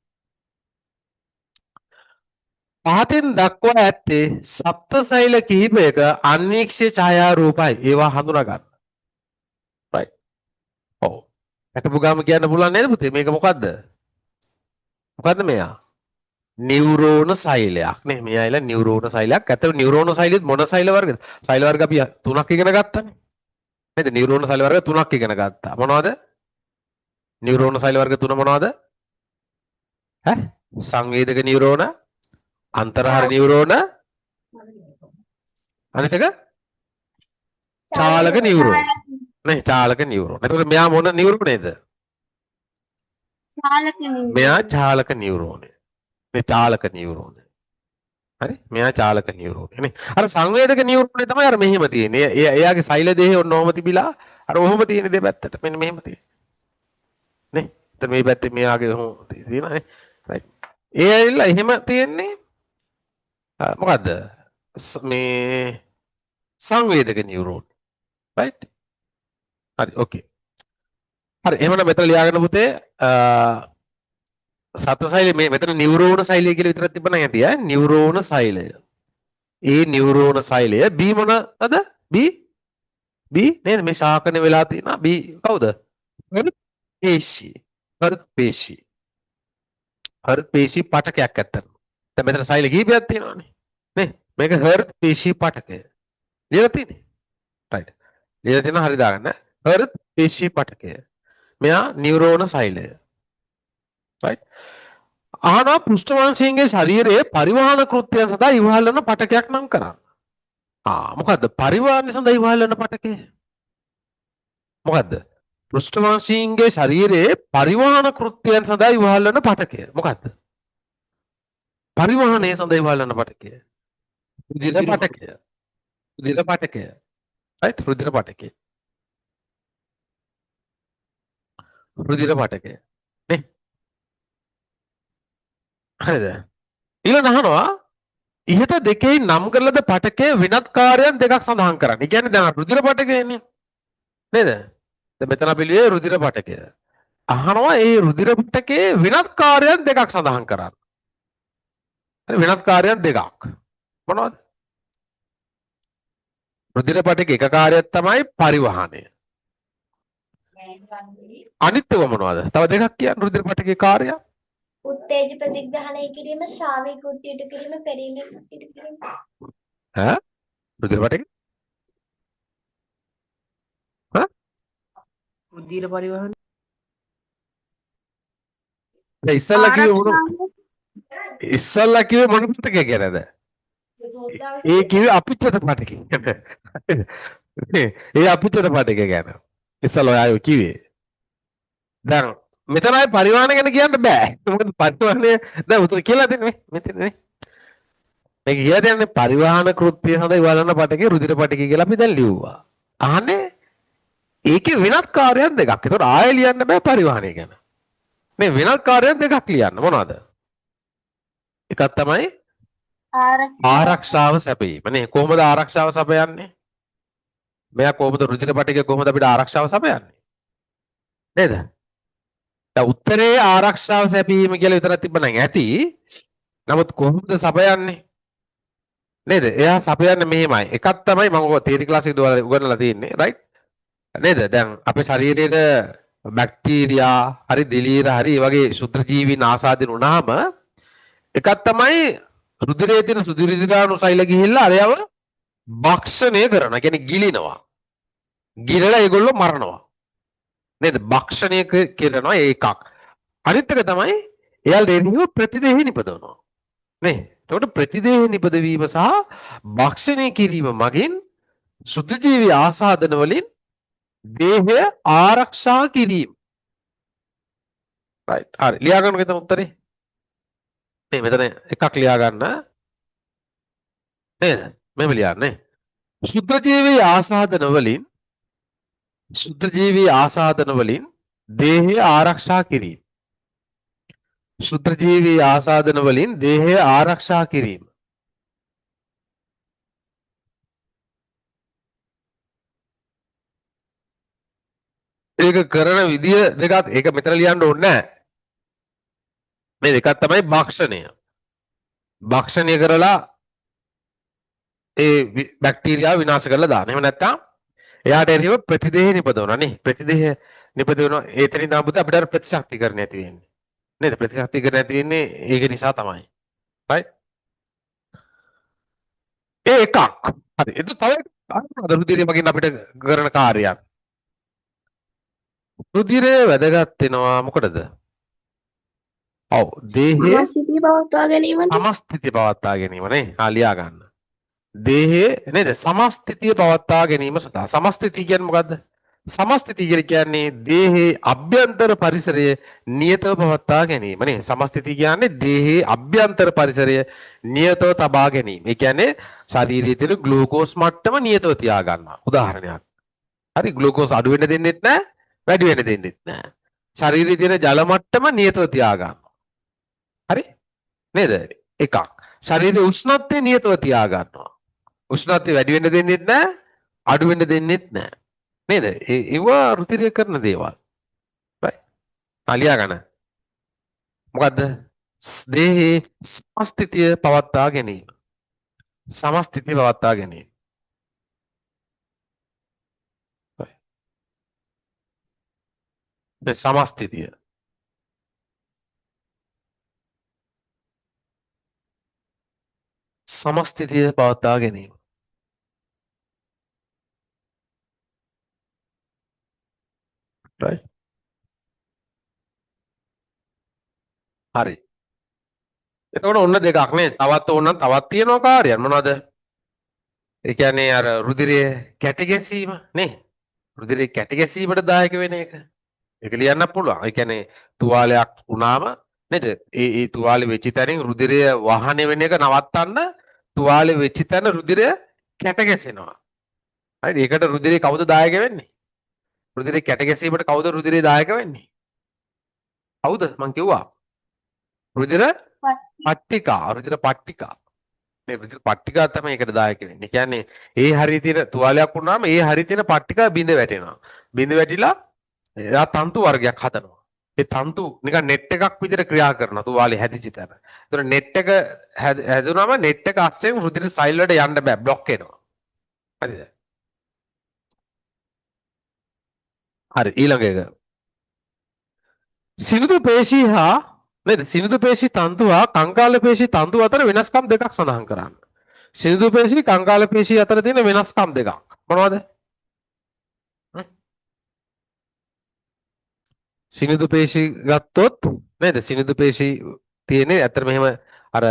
[SPEAKER 1] පහතින් දක්වා ඇත්තේ සප්තසෛල කිහිපයක අන්වීක්ෂ්‍ය ඡායා රූපයි ඒවා හඳුනා ගන්න රයිට් ඔව් අටපු ගාම කියන්න පුළුවන් නේද පුතේ මේක මොකද්ද මෙයා නියුරෝන සෛලයක් නේ මේ අයලා නියුරෝන සෛලයක් ඇත්තට නියුරෝන සෛලෙත් මොන සෛල වර්ගද සෛල වර්ග අපි තුනක් ඉගෙන ගත්තානේ නේද නියුරෝන සෛල වර්ග තුනක් ඉගෙන ගත්තා මොනවද නියුරෝන සෛල වර්ග තුන මොනවද ඈ සංවේදක නියුරෝන අන්තරාහාර නියුරෝන අනිත් එක චාලක නියුරෝන නේ චාලක නියුරෝන එතකොට මෙයා මොන නියුරෝනේද මෙයා චාලක නියුරෝනේ මේ චාලක නියුරෝන. හරි? මෙයා චාලක නියුරෝන. නේ. අර සංවේදක නියුරෝනේ තමයි අර මෙහෙම තියෙන්නේ. එයාගේ සෛල දෙහි ඔන්න ඔහම තිබිලා අර ඔහම තියෙන දෙපැත්තට. මෙන්න මෙහෙම තියෙන්නේ. නේ? එතන මේ පැත්තේ මෙයාගේ ඔහම තියෙනවා නේ. රයිට්. ඒ ඇවිල්ලා එහෙම තියෙන්නේ මොකද්ද? මේ සංවේදක නියුරෝන. රයිට්? හරි ඕකේ. හරි එහෙනම් මෙතන ලියාගන්න පුතේ සප්තසෛලය මේ මෙතන නියුරෝන සෛලය කියලා විතරක් තිබ්බනම් ඇති ඈ නියුරෝන සෛලය. ඒ නියුරෝන සෛලය B මොනද? B නේද මේ ශාකන වෙලා තියෙනවා B කවුද? හෘත් පේශී. හෘත් පේශී. හෘත් පේශී පටකයක් ඇත්තට. දැන් මෙතන සෛල කීපයක් තියෙනවානේ. නේ? මේක හෘත් පේශී පටකය. ලියලා තියෙන්නේ. රයිට්. ලියලා තියෙනවා හරි දාගන්න. හෘත් පේශී පටකය. මෙයා නියුරෝන සෛලය. right අහනවා පෘෂ්ඨවංශීන්ගේ ශරීරයේ පරිවහන කෘත්‍යයන් සඳහා ඉවහල් වන පටකයක් නම් කරන්න. මොකද්ද පරිවහන සඳහා ඉවහල් වන පටකය? මොකද්ද? පෘෂ්ඨවංශීන්ගේ ශරීරයේ පරිවහන කෘත්‍යයන් සඳහා ඉවහල් වන පටකය. මොකද්ද? පරිවහනයේ සඳහා ඉවහල් වන පටකය. රුධිර පටකය. රුධිර පටකය. right රුධිර පටකය. රුධිර පටකය. නේ? හරිද? ඊළඟ අහනවා ඉහත දෙකේ නම් කරලද පටකයේ වෙනත් කාර්යයන් දෙකක් සඳහන් කරන්න. ඒ කියන්නේ දැන් රුධිර පටකයනේ. නේද? දැන් මෙතන අපි ලියුවේ රුධිර පටකය. අහනවා ඒ රුධිර පටකයේ වෙනත් කාර්යයන් දෙකක් සඳහන් කරන්න. හරි වෙනත් කාර්යයන් දෙකක්. මොනවද? රුධිර පටකයේ එක කාර්යයක් තමයි පරිවහනය. අනිත් ඒවා මොනවද? තව දෙකක් කියන්න රුධිර පටකයේ කාර්යය.
[SPEAKER 2] උත්තේජ ප්‍රතිග්‍රහණය කිරීම, ශ්‍රාවී කෘත්‍යයට කිරීම, පෙරීමේ කෘත්‍යයට කිරීම.
[SPEAKER 1] ඈ? රුධිර පටකය?
[SPEAKER 3] රුධිර පරිවහන.
[SPEAKER 1] දැන් ඉස්සල්ලා කිව්වේ මොන පටකය ගැනද? ඒ කිව්වේ අපිච්චත පටකය. ඒ අපිච්චත පටකය ගැන. ඉස්සල්ලා ඔය කිව්වේ. දැන් මෙතන අය පරිවහන ගැන කියන්න බෑ. මොකද පරිවහනය දැන් උතර කියලා දෙන්නේ මෙතන නේ. මේක කියලා දෙන්නේ පරිවහන කෘත්‍ය සඳහා ඉවලන පටකේ රුධිර පටකේ කියලා අපි දැන් ලිව්වා. අහන්නේ ඒකේ වෙනත් කාර්යයන් දෙකක්. ඒතකොට ආයෙ ලියන්න බෑ පරිවහනය ගැන. මේ වෙනත් කාර්යයන් දෙකක් ලියන්න මොනවද? එකක් තමයි ආරක්ෂාව සැපයීම. නේ කොහොමද ආරක්ෂාව සපයන්නේ? මෙයා කොහොමද රුධිර පටකේ කොහොමද අපිට ආරක්ෂාව සපයන්නේ? නේද? දැන් උත්තරේ ආරක්ෂාව සැපීම කියලා විතරක් තිබ්බනම් ඇති. නමුත් කොහොමද සපයන්නේ? නේද? එයා සපයන්නේ මෙහෙමයි. එකක් තමයි මම ඔය තියරි ක්ලාස් එකේ උගන්වලා තියෙන්නේ. රයිට්? නේද? දැන් අපේ ශරීරයේ බැක්ටීරියා හරි දිලීර හරි ඒ වගේ ශුද්ධ ජීවීන් ආසාදින වුණාම එකක් තමයි රුධිරයේ තියෙන සුදු රුධිරාණු සෛල ගිහිල්ලා අරයව භක්ෂණය කරනවා. කියන්නේ ගිලිනවා. ගිලලා ඒගොල්ලෝ මරනවා. නේද? භක්ෂණය කරනවා ඒකක්. අනිත් එක තමයි එයාලා රෙදිව ප්‍රතිදේහි නිපදවනවා. නේ? එතකොට ප්‍රතිදේහි නිපදවීම සහ භක්ෂණය කිරීම මගින් සුද්ධජීවී ආසාදන වලින් දේහය ආරක්ෂා කිරීම. right. හරි. ලියා ගන්නකෝ එතන උත්තරේ. මේ මෙතන එකක් ලියා ගන්න. නේද? මෙහෙම ලියන්නේ. සුද්ධජීවී ආසාදන වලින් දේහය ආරක්ෂා කිරීම. සුද්ධජීවී ආසාදන වලින් දේහය ආරක්ෂා කිරීම. ඒක කරන විදිය දෙකත් ඒක මෙතන ලියන්න ඕනේ නැහැ. මේ දෙකක් තමයි භක්ෂණය. භක්ෂණය කරලා ඒ බැක්ටීරියාව විනාශ කරලා දාන. එහෙම නැත්නම් එයාට එරෙහිව ප්‍රතිදේහ නිපදවනවා නේ. ප්‍රතිදේහ නිපදවනවා ඒතරින් තමයි අපිට අර ප්‍රතිශක්තිකරණය ඇති වෙන්නේ. නේද? ප්‍රතිශක්තිකරණය ඇති වෙන්නේ ඒක නිසා තමයි. right? ඒ එකක්. හරි. ඒක තව එකක් රුධිරය මගින් අපිට කරන කාර්යයක්. රුධිරය වැදගත් වෙනවා මොකටද? ඔව් දේහයේ
[SPEAKER 4] සමස්ථිතිය පවත්වා ගැනීමට.
[SPEAKER 1] සමස්ථිතිය පවත්වා ගැනීම නේ. ලියා ගන්න. දේහයේ නේද? සමස්ථිතිය පවත්වා ගැනීම සඳහා. සමස්ථිතිය කියන්නේ මොකද්ද? සමස්ථිතිය කියන්නේ දේහයේ අභ්‍යන්තර පරිසරය නියතව පවත්වා ගැනීම නේ. සමස්ථිතිය කියන්නේ දේහයේ අභ්‍යන්තර පරිසරය නියතව තබා ගැනීම. ඒ කියන්නේ ශරීරයේ තියෙන ග්ලූකෝස් මට්ටම නියතව තියා ගන්නවා. උදාහරණයක්. හරි ග්ලූකෝස් අඩු වෙන්න දෙන්නෙත් නැහැ, වැඩි වෙන්න දෙන්නෙත් නැහැ. ශරීරයේ තියෙන ජල මට්ටම නියතව තියා ගන්නවා. හරි? නේද? එකක්. ශරීරයේ උෂ්ණත්වය නියතව තියා ගන්නවා. උෂ්ණත්වය වැඩි වෙන්න දෙන්නෙත් නැහැ, අඩු වෙන්න දෙන්නෙත් නැහැ. නේද? ඒව රුධිරය කරන දේවල්. right? ලියා ගන්න. මොකද්ද? දේහයේ සමස්ථිතිය පවත්වා ගැනීම. සමස්ථිතිය පවත්වා ගැනීම. right. මේ සමස්ථිතිය. සමස්ථිතිය පවත්වා ගැනීම. right? හරි. එතකොට ඔන්න දෙකක් නේ. තවත් ඕනනම් තවත් තියෙනවා කාර්යයන් මොනවද? ඒ කියන්නේ අර රුධිරය කැටි ගැසීම නේ. රුධිරය කැටි ගැසීමට දායක වෙන එක. ඒක ලියන්න පුළුවන්. ඒ කියන්නේ තුවාලයක් වුණාම නේද? ඒ තුවාලෙ වෙච්ච තැනින් රුධිරය වහන වෙන එක නවත්තන්න තුවාලෙ වෙච්ච තැන රුධිරය කැට ගැසෙනවා. හරි. ඒකට රුධිරය කවුද දායක වෙන්නේ? රුධිරය කැට ගැසීමට කවුද රුධිරය දායක වෙන්නේ? කවුද? මං කිව්වා. රුධිර පට්ටිකා. රුධිර පට්ටිකා. මේ රුධිර පට්ටිකා තමයි ඒකට දායක වෙන්නේ. ඒ කියන්නේ ඒ හරිය තියෙන තුවාලයක් වුණාම ඒ හරිය තියෙන පට්ටිකා බිඳ වැටෙනවා. බිඳ වැටිලා එයා තන්තු වර්ගයක් හදනවා. ඒ තන්තු නිකන් නෙට් එකක් විදිහට ක්‍රියා කරනවා තුවාලේ හැදිච්ච තැන. ඒතර නෙට් එක හැදුනම නෙට් එක අස්සෙන් රුධිර සෛල වලට යන්න බෑ બ્લોක් වෙනවා. හරිද? හරි ඊළඟ එක. සිනුදු පේශී හා නේද? සිනුදු පේශී තන්තු හා කංකාල පේශී තන්තු අතර වෙනස්කම් දෙකක් සඳහන් කරන්න. සිනුදු පේශී කංකාල පේශී අතර තියෙන වෙනස්කම් දෙකක්. මොනවද? සිනිඳු පේශී ගත්තොත් නේද? සිනිඳු පේශී තියෙන්නේ ඇත්තට මෙහෙම අර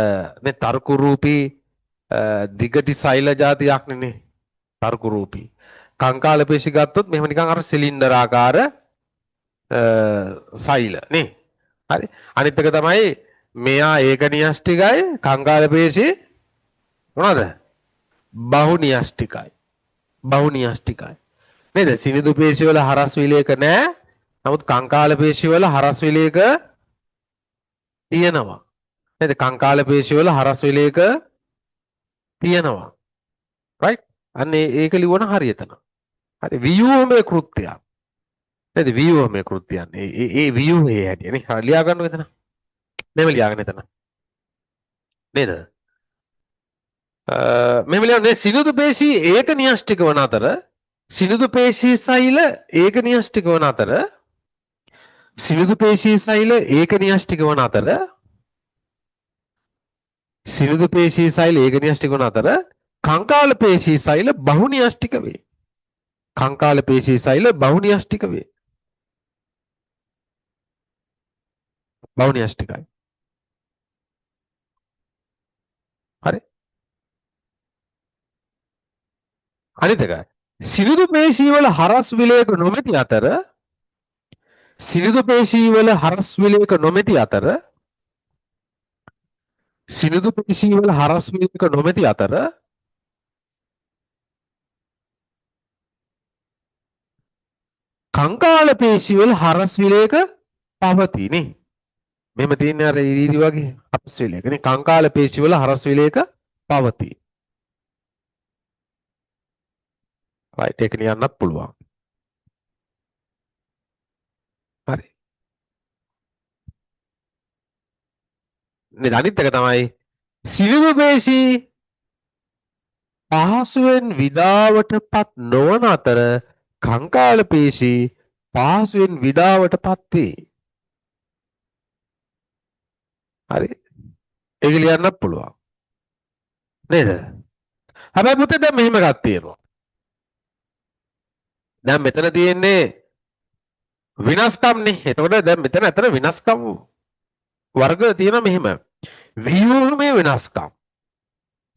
[SPEAKER 1] නේ තර්කු රූපී දිගටි සෛල జాතියක් නේ. තර්කු රූපී. කංකාල පේශී ගත්තොත් මෙහෙම නිකන් අර සිලින්ඩර් ආකාර සෛල නේ. හරි. අනිත් එක තමයි මෙයා ඒකනියෂ්ටිකයි කංකාල පේශී මොනවද? බහුනියෂ්ටිකයි. බහුනියෂ්ටිකයි. නේද? සිනිඳු පේශී වල හරස් විලේක නැහැ. නමුත් කංකාල පේශී වල හරස් විලේක තියෙනවා. නේද? කංකාල පේශී වල හරස් විලේක තියෙනවා. right? අන්න ඒක ලිවන හරියටම. හරි ව්‍යූහමය කෘත්‍යයක්. නේද? ව්‍යූහමය කෘත්‍යයන්. ඒ ව්‍යූහයේ හැටි නේ. හරි ලියා ගන්නකො එතන. මෙහෙම ලියාගෙන එතන. නේද? මෙහෙම ලියන්නේ සිනුදු පේශී ඒක නියෂ්ටික වන අතර සිනුදු පේශී සෛල ඒක නියෂ්ටික වන අතර සිනුදු පේශී සෛල ඒක නියෂ්ටික වන අතර සිනුදු පේශී සෛල ඒක නියෂ්ටික වන අතර කංකාල පේශී සෛල බහුනියෂ්ටික වේ. කංකාල පේශී සෛල බහුනියෂ්ටික වේ. බහුනියෂ්ටිකයි. හරි. අනිත් එක සිනිඳු පේශී වල හරස් විලයක නොමැති අතර සිනිඳු පේශී වල හරස් විලයක නොමැති අතර සිනිඳු පේශී වල හරස් විලයක නොමැති අතර කංකාල පේශී වල හරස් විලයක පවතී නේ. මෙහෙම තියෙන්නේ අර ඉරිදි වගේ හරස් විලයක නේ. කංකාල පේශී වල හරස් විලයක පවතී. රයිට් ඒක ලියන්නත් පුළුවන්. හරි. නේද අනිත් එක තමයි සිනිඳු පේශී පහසුවෙන් විඩාවටපත් නොවන අතර කංකාල පේශී පහසුවෙන් විඩාවටපත් වේ. හරි. ඒක ලියන්නත් පුළුවන්. නේද? හැබැයි පුතේ දැන් මෙහෙම එකක් තියෙනවා. දැන් මෙතන තියෙන්නේ විනාශකම්නේ. එතකොට දැන් මෙතන අතර විනාශකම් වර්ග තියෙනවා මෙහෙම. ව්‍යුහමය විනාශකම්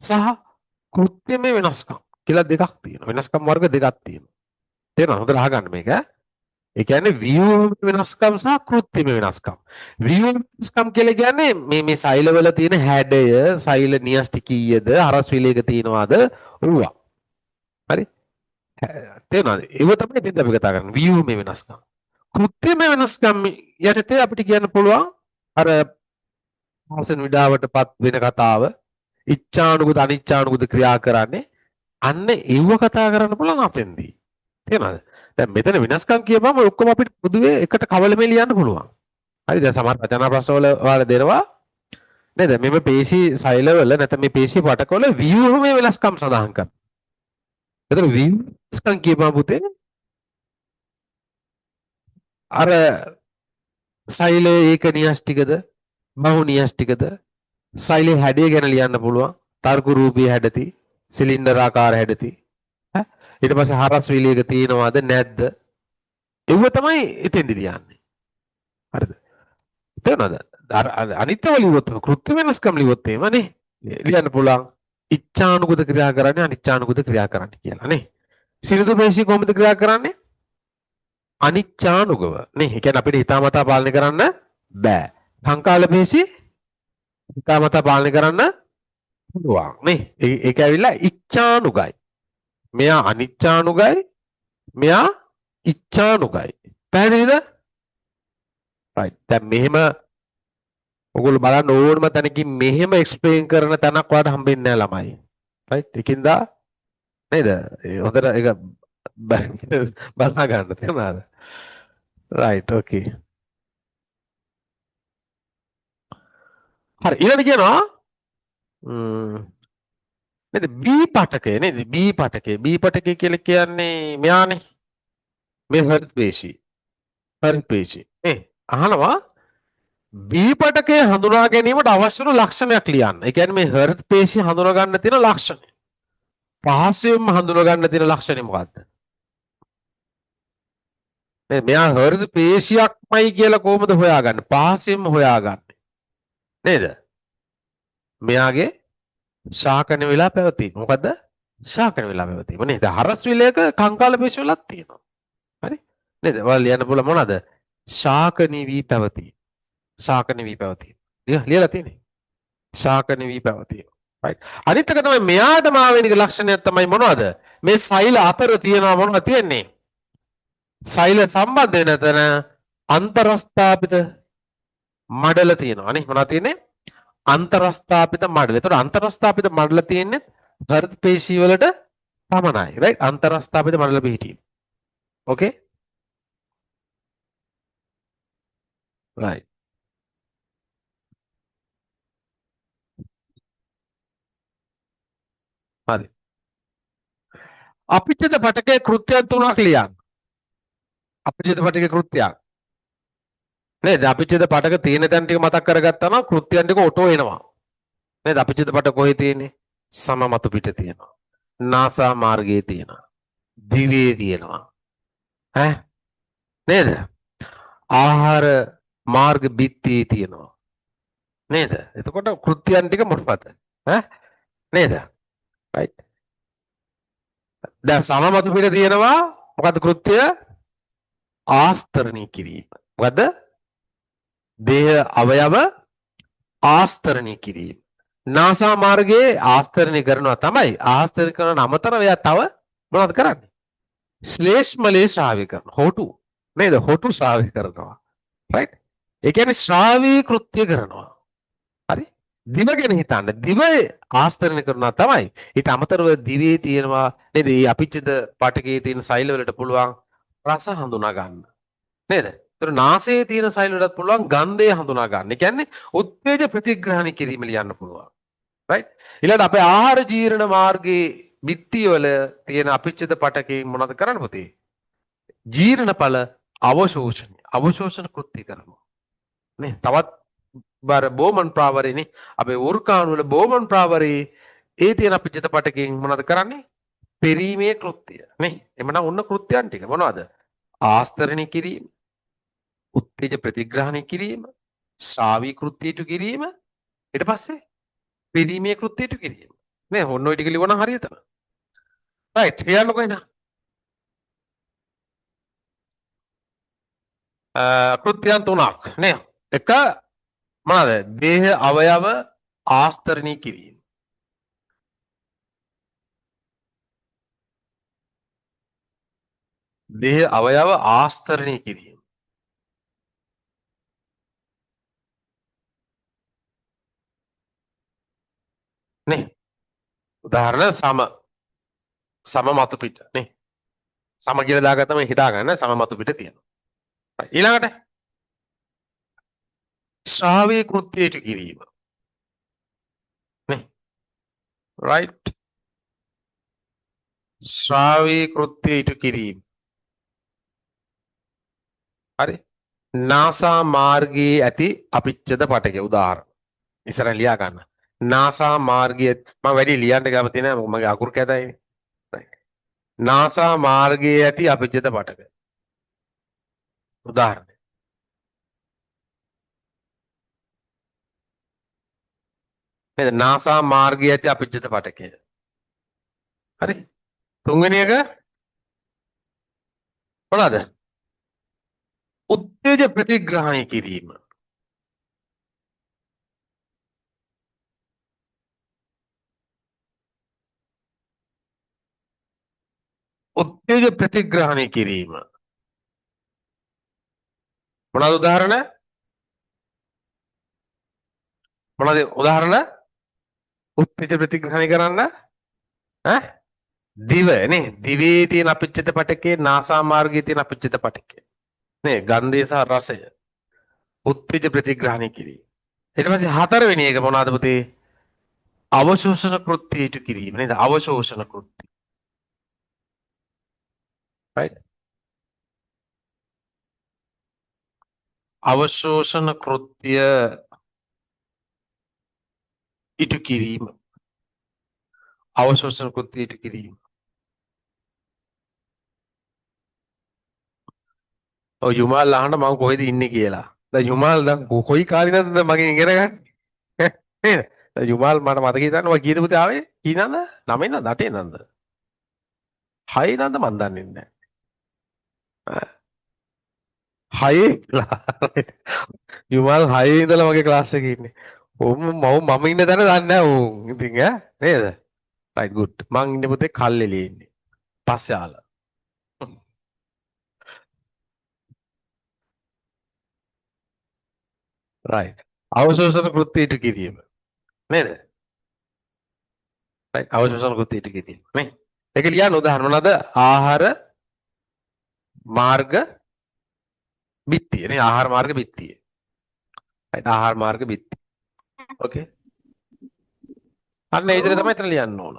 [SPEAKER 1] සහ කෘත්‍යමය විනාශකම් කියලා දෙකක් තියෙනවා. විනාශකම් වර්ග දෙකක් තියෙනවා. තේරෙනවද? හොඳට අහගන්න මේක. ඒ කියන්නේ ව්‍යුහමය විනාශකම් සහ කෘත්‍යමය විනාශකම්. ව්‍යුහමය විනාශකම් කියලා කියන්නේ මේ සෛලවල තියෙන හැඩය, සෛල නියෂ්ටිකීයද, හරස් විලයක තියෙනවද ඌවා. හරි? තේරෙනවද? ඒව තමයි දෙන්න අපි කතා කරන්නේ. ව්‍යුහමය වෙනස්කම්. කෘත්‍යමය වෙනස්කම් යටතේ අපිට කියන්න පුළුවන් අර පාසන් විඩාවටපත් වෙන කතාව, ඉච්ඡානුගත අනිච්ඡානුගත ක්‍රියා කරන්නේ අන්න ඒව කතා කරන්න පුළුවන් අපෙන්දී. තේරෙනවද? දැන් මෙතන වෙනස්කම් කියපුවම ඔක්කොම අපිට පොදුවේ එකට කවලමේ ලියන්න පුළුවන්. හරි දැන් සමහර රචනා ප්‍රශ්නවල ඔයාලා දෙනවා නේද? මෙම පේශී සෛලවල නැත්නම් මේ පේශී පටකවල ව්‍යුහමය වෙනස්කම් සඳහන් කරනවා. එතන වෙනස්කම් කියපුවා පුතේ අර සෛලයේ ඒක නියෂ්ටිකද බහු නියෂ්ටිකද සෛලයේ හැඩය ගැන ලියන්න පුළුවන්. තර්ක රූපී හැඩති, සිලින්ඩර් ආකාර හැඩති. ඊට පස්සේ හරස් විලයක තියෙනවද නැද්ද? ඒව තමයි එතෙන්දි ලියන්නේ. හරිද? තේරෙනවද? අනිත්‍යව ලියුවොත් කෘත්‍ය වෙනස්කම් ලියුවොත් එහෙමනේ ලියන්න පුළුවන්. ඉච්ඡානුගත ක්‍රියා කරන්නේ අනිච්ඡානුගත ක්‍රියා කරන්නේ කියලා නේ. සිනිඳු පේශී කොහොමද ක්‍රියා කරන්නේ? අනිච්ඡානුගව නේ. ඒ කියන්නේ අපිට හිතාමතා පාලනය කරන්න බෑ. කංකාල පේශී හිතාමතා පාලනය කරන්න පුළුවන් නේ. ඒක ඇවිල්ලා ඉච්ඡානුගයි. මෙයා අනිච්ඡානුගයි, මෙයා ඉච්ඡානුගයි. පැහැදිලිද? රයිට්. දැන් මෙහෙම ඔයගොල්ලෝ බලන්න ඕනම තැනකින් මෙහෙම එක්ස්ප්ලেইন කරන තැනක් ඔයාලට හම්බෙන්නේ නැහැ ළමයි. රයිට්. ඒකින්ද නේද? හොඳට ඒක බලලා ගන්න තේරුණාද? රයිට්. ඕකේ. හරි ඊළඟට කියනවා නේද B පටකය නේද? B පටකය කියලා කියන්නේ මෙයානේ. මේ හෘද පේශී නේ. අහනවා B පටකය හඳුනා ගැනීමට අවශ්‍ය වන ලක්ෂණයක් ලියන්න. ඒ කියන්නේ මේ හෘද පේශී හඳුනා ගන්න තියෙන ලක්ෂණ. පහසුවෙන්ම හඳුනා ගන්න තියෙන ලක්ෂණය මොකක්ද? මෙයා හෘද පේශියක්මයි කියලා කොහොමද හොයාගන්නේ? පහසෙන්ම හොයාගන්නේ. නේද? මෙයාගේ ශාකන වෙලා පැවතීම. මොකද්ද? ශාකන වෙලා පැවතීම නේද? හරස් විලයක කංකාල පේශි වලක් තියෙනවා. හරි? නේද? ඔයාලා ලියන්න පුළුවන් මොනවද? ශාකනී වී පැවතීම. ශාකනී වී පැවතීම. ලියලා තියෙන්නේ. ශාකනී වී පැවතීම. right. අනිත් එක තමයි මෙයාට මාවෙනික ලක්ෂණයක් තමයි මොනවද? මේ සෛල අතර තියෙනවා මොනවද තියෙන්නේ? සෛල සම්බන්ධ වෙන තැන අන්තරස්ථාපිත මඩල තියෙනවා නේ. මොනවද තියෙන්නේ? අන්තරස්ථාපිත මඩල. ඒතකොට අන්තරස්ථාපිත මඩල තියෙන්නේ හෘද පේශී වලට පමණයි. right. අන්තරස්ථාපිත මඩල පිහිටීම. okay. right. හරි. අපිච්ඡේද පටකයේ කෘත්‍යයන් තුනක් ලියන්න. අපිච්ඡේද පටකයේ කෘත්‍යයන්. නේද? අපිච්ඡේද පටක තියෙන තැන් ටික මතක් කරගත්තා නම් කෘත්‍යයන් ටික ඔටෝ එනවා. නේද? අපිච්ඡේද පටක කොහේ තියෙන්නේ? සම මතු පිට තියෙනවා. නාසා මාර්ගයේ තියෙනවා. දිවේ තියෙනවා. ඈ නේද? ආහාර මාර්ග බිත්තියේ තියෙනවා. නේද? එතකොට කෘත්‍යයන් ටික මොනවද? ඈ නේද? රයිට්. දැන් සමමතු පිට තියෙනවා මොකද්ද කෘත්‍ය? ආස්තරණය කිරීම. මොකද්ද? දේහ අවයව ආස්තරණය කිරීම. නාසා මාර්ගයේ ආස්තරණය කරනවා තමයි. ආස්තරණය කරන අමතරව එයා තව මොනවද කරන්නේ? ශ්ලේෂ්මලේ ශ්‍රාවය කරනවා. හොටු නේද? හොටු ශ්‍රාවය කරනවා. රයිට්? ඒ කියන්නේ ශ්‍රාවී කෘත්‍ය කරනවා. හරි? දිව ගැන හිතන්න. දිව ආස්තරණය කරනවා තමයි. ඊට අමතරව දිවේ තියෙනවා නේද? මේ අපිච්චද පටකයේ තියෙන සෛල වලට පුළුවන් රස හඳුනා ගන්න. නේද? ඒතර නාසයේ තියෙන සෛල වලට පුළුවන් ගන්ධය හඳුනා ගන්න. ඒ කියන්නේ උත්තේජ ප්‍රතිග්‍රහණය කිරීම ලියන්න පුළුවන්. රයිට්? ඊළඟට අපේ ආහාර ජීර්ණ මාර්ගයේ බිත්තිය වල තියෙන අපිච්චද පටකයෙන් මොනවද කරන්න පුතේ? ජීර්ණඵල අවශෝෂණ කෘත්‍ය කරනවා. නේ? තවත් බර බෝමන් ප්‍රාවරයනේ අපේ උර්කාණු වල බෝමන් ප්‍රාවරයේ ඒ තියෙන අපිච්චද පටකයෙන් මොනවද කරන්නේ? පෙරීමේ කෘත්‍ය. නේ? එමනම් ඔන්න කෘත්‍යයන් ටික මොනවද? ආස්තරණය කිරීම, උත්තේජ ප්‍රතිග්‍රහණය කිරීම, ශ්‍රාවී කෘත්‍යයට කිරීම, ඊට පස්සේ පෙරීමේ කෘත්‍යයට කිරීම. නේ? ඔන්න ඔය ටික ලියවනම් හරියටම. රයිට්. කියන්නකෝ එහෙනම්. කෘත්‍යයන් තුනක් නේ. එක මොනවාද? දේහ අවයව ආස්තරණය කිරීම. දේහ අවයව ආස්තරණය කිරීම. නේ? උදාහරණ සම මතු පිට නේ. සම කියලා දාගත්තම හිතා ගන්න සම මතු පිට තියෙනවා. ඊළඟට ශ්‍රාවී කෘත්‍යයට කිරීම. නේ? රයිට්. ශ්‍රාවී කෘත්‍යයට කිරීම. හරි. නාසා මාර්ගයේ ඇති අපිච්චද පටකය උදාහරණ. ඉස්සරහින් ලියා ගන්න. නාසා මාර්ගයේ මම වැඩි ලියන්න කැමති නෑ මගේ අකුරු කැතයි. නාසා මාර්ගයේ ඇති අපිච්චද පටක. උදාහරණ. නේද? නාසා මාර්ගයේ ඇති අපිච්චද පටකය. හරි. තුන්වෙනි එක මොනවාද? උත්තේජ ප්‍රතිග්‍රහණය කිරීම. උත්තේජ ප්‍රතිග්‍රහණය කිරීම. මොනවාද උදාහරණ? මොනවාද උදාහරණ? උත්තේජ ප්‍රතිග්‍රහණය කරන්න ඈ දිව නේ දිවේ තියෙන අපිච්චිත පටකේ නාසා මාර්ගයේ තියෙන අපිච්චිත පටකේ නේ ගන්ධය සහ රසය උත්තේජ ප්‍රතිග්‍රහණය කිරීම ඊට පස්සේ හතරවෙනි එක මොනවාද පුතේ අවශෝෂණ කෘත්‍යයට කිරීම නේද අවශෝෂණ කෘත්‍ය right අවශෝෂණ කෘත්‍ය ඉටු කිරීම අවශෝෂණ කෘත්‍ය ඉටු කිරීම ඔය යුමාල් අහන්න මම කොහෙද ඉන්නේ කියලා දැන් යුමාල් දැන් කොයි කාලේ නැද්ද මගෙන් ඉගෙන ගන්න නේද දැන් යුමාල් මට මතක හිටින්න මම කීයද පුතේ ආවේ කී නන්ද 9 නන්ද 8 නන්ද 6 නන්ද මන් දන්නේ නැහැ 6 ඉඳලා යුමාල් 6 ඉඳලා මගේ ක්ලාස් එකේ ඉන්නේ මම ඉන්න තැන දන්නේ නැහැ උන් ඉතින් ඈ නේද රයිට් ගුඩ් මං ඉන්නේ පුතේ කල්ලෙලියේ ඉන්නේ පස්සේ ආලා රයිට් අවශෝෂණ කෘත්‍ය ඉටු කිරීම නේද රයිට් අවශෝෂණ කෘත්‍ය ඉටු කිරීම නේ ඒක ලියන්න උදාහරණ මොනවාද ආහාර මාර්ග බිත්තිය නේ ආහාර මාර්ග බිත්තිය රයිට් ආහාර මාර්ග බිත්තිය ඕකේ අන්න ඒ විදිහට තමයි එතන ලියන්න ඕන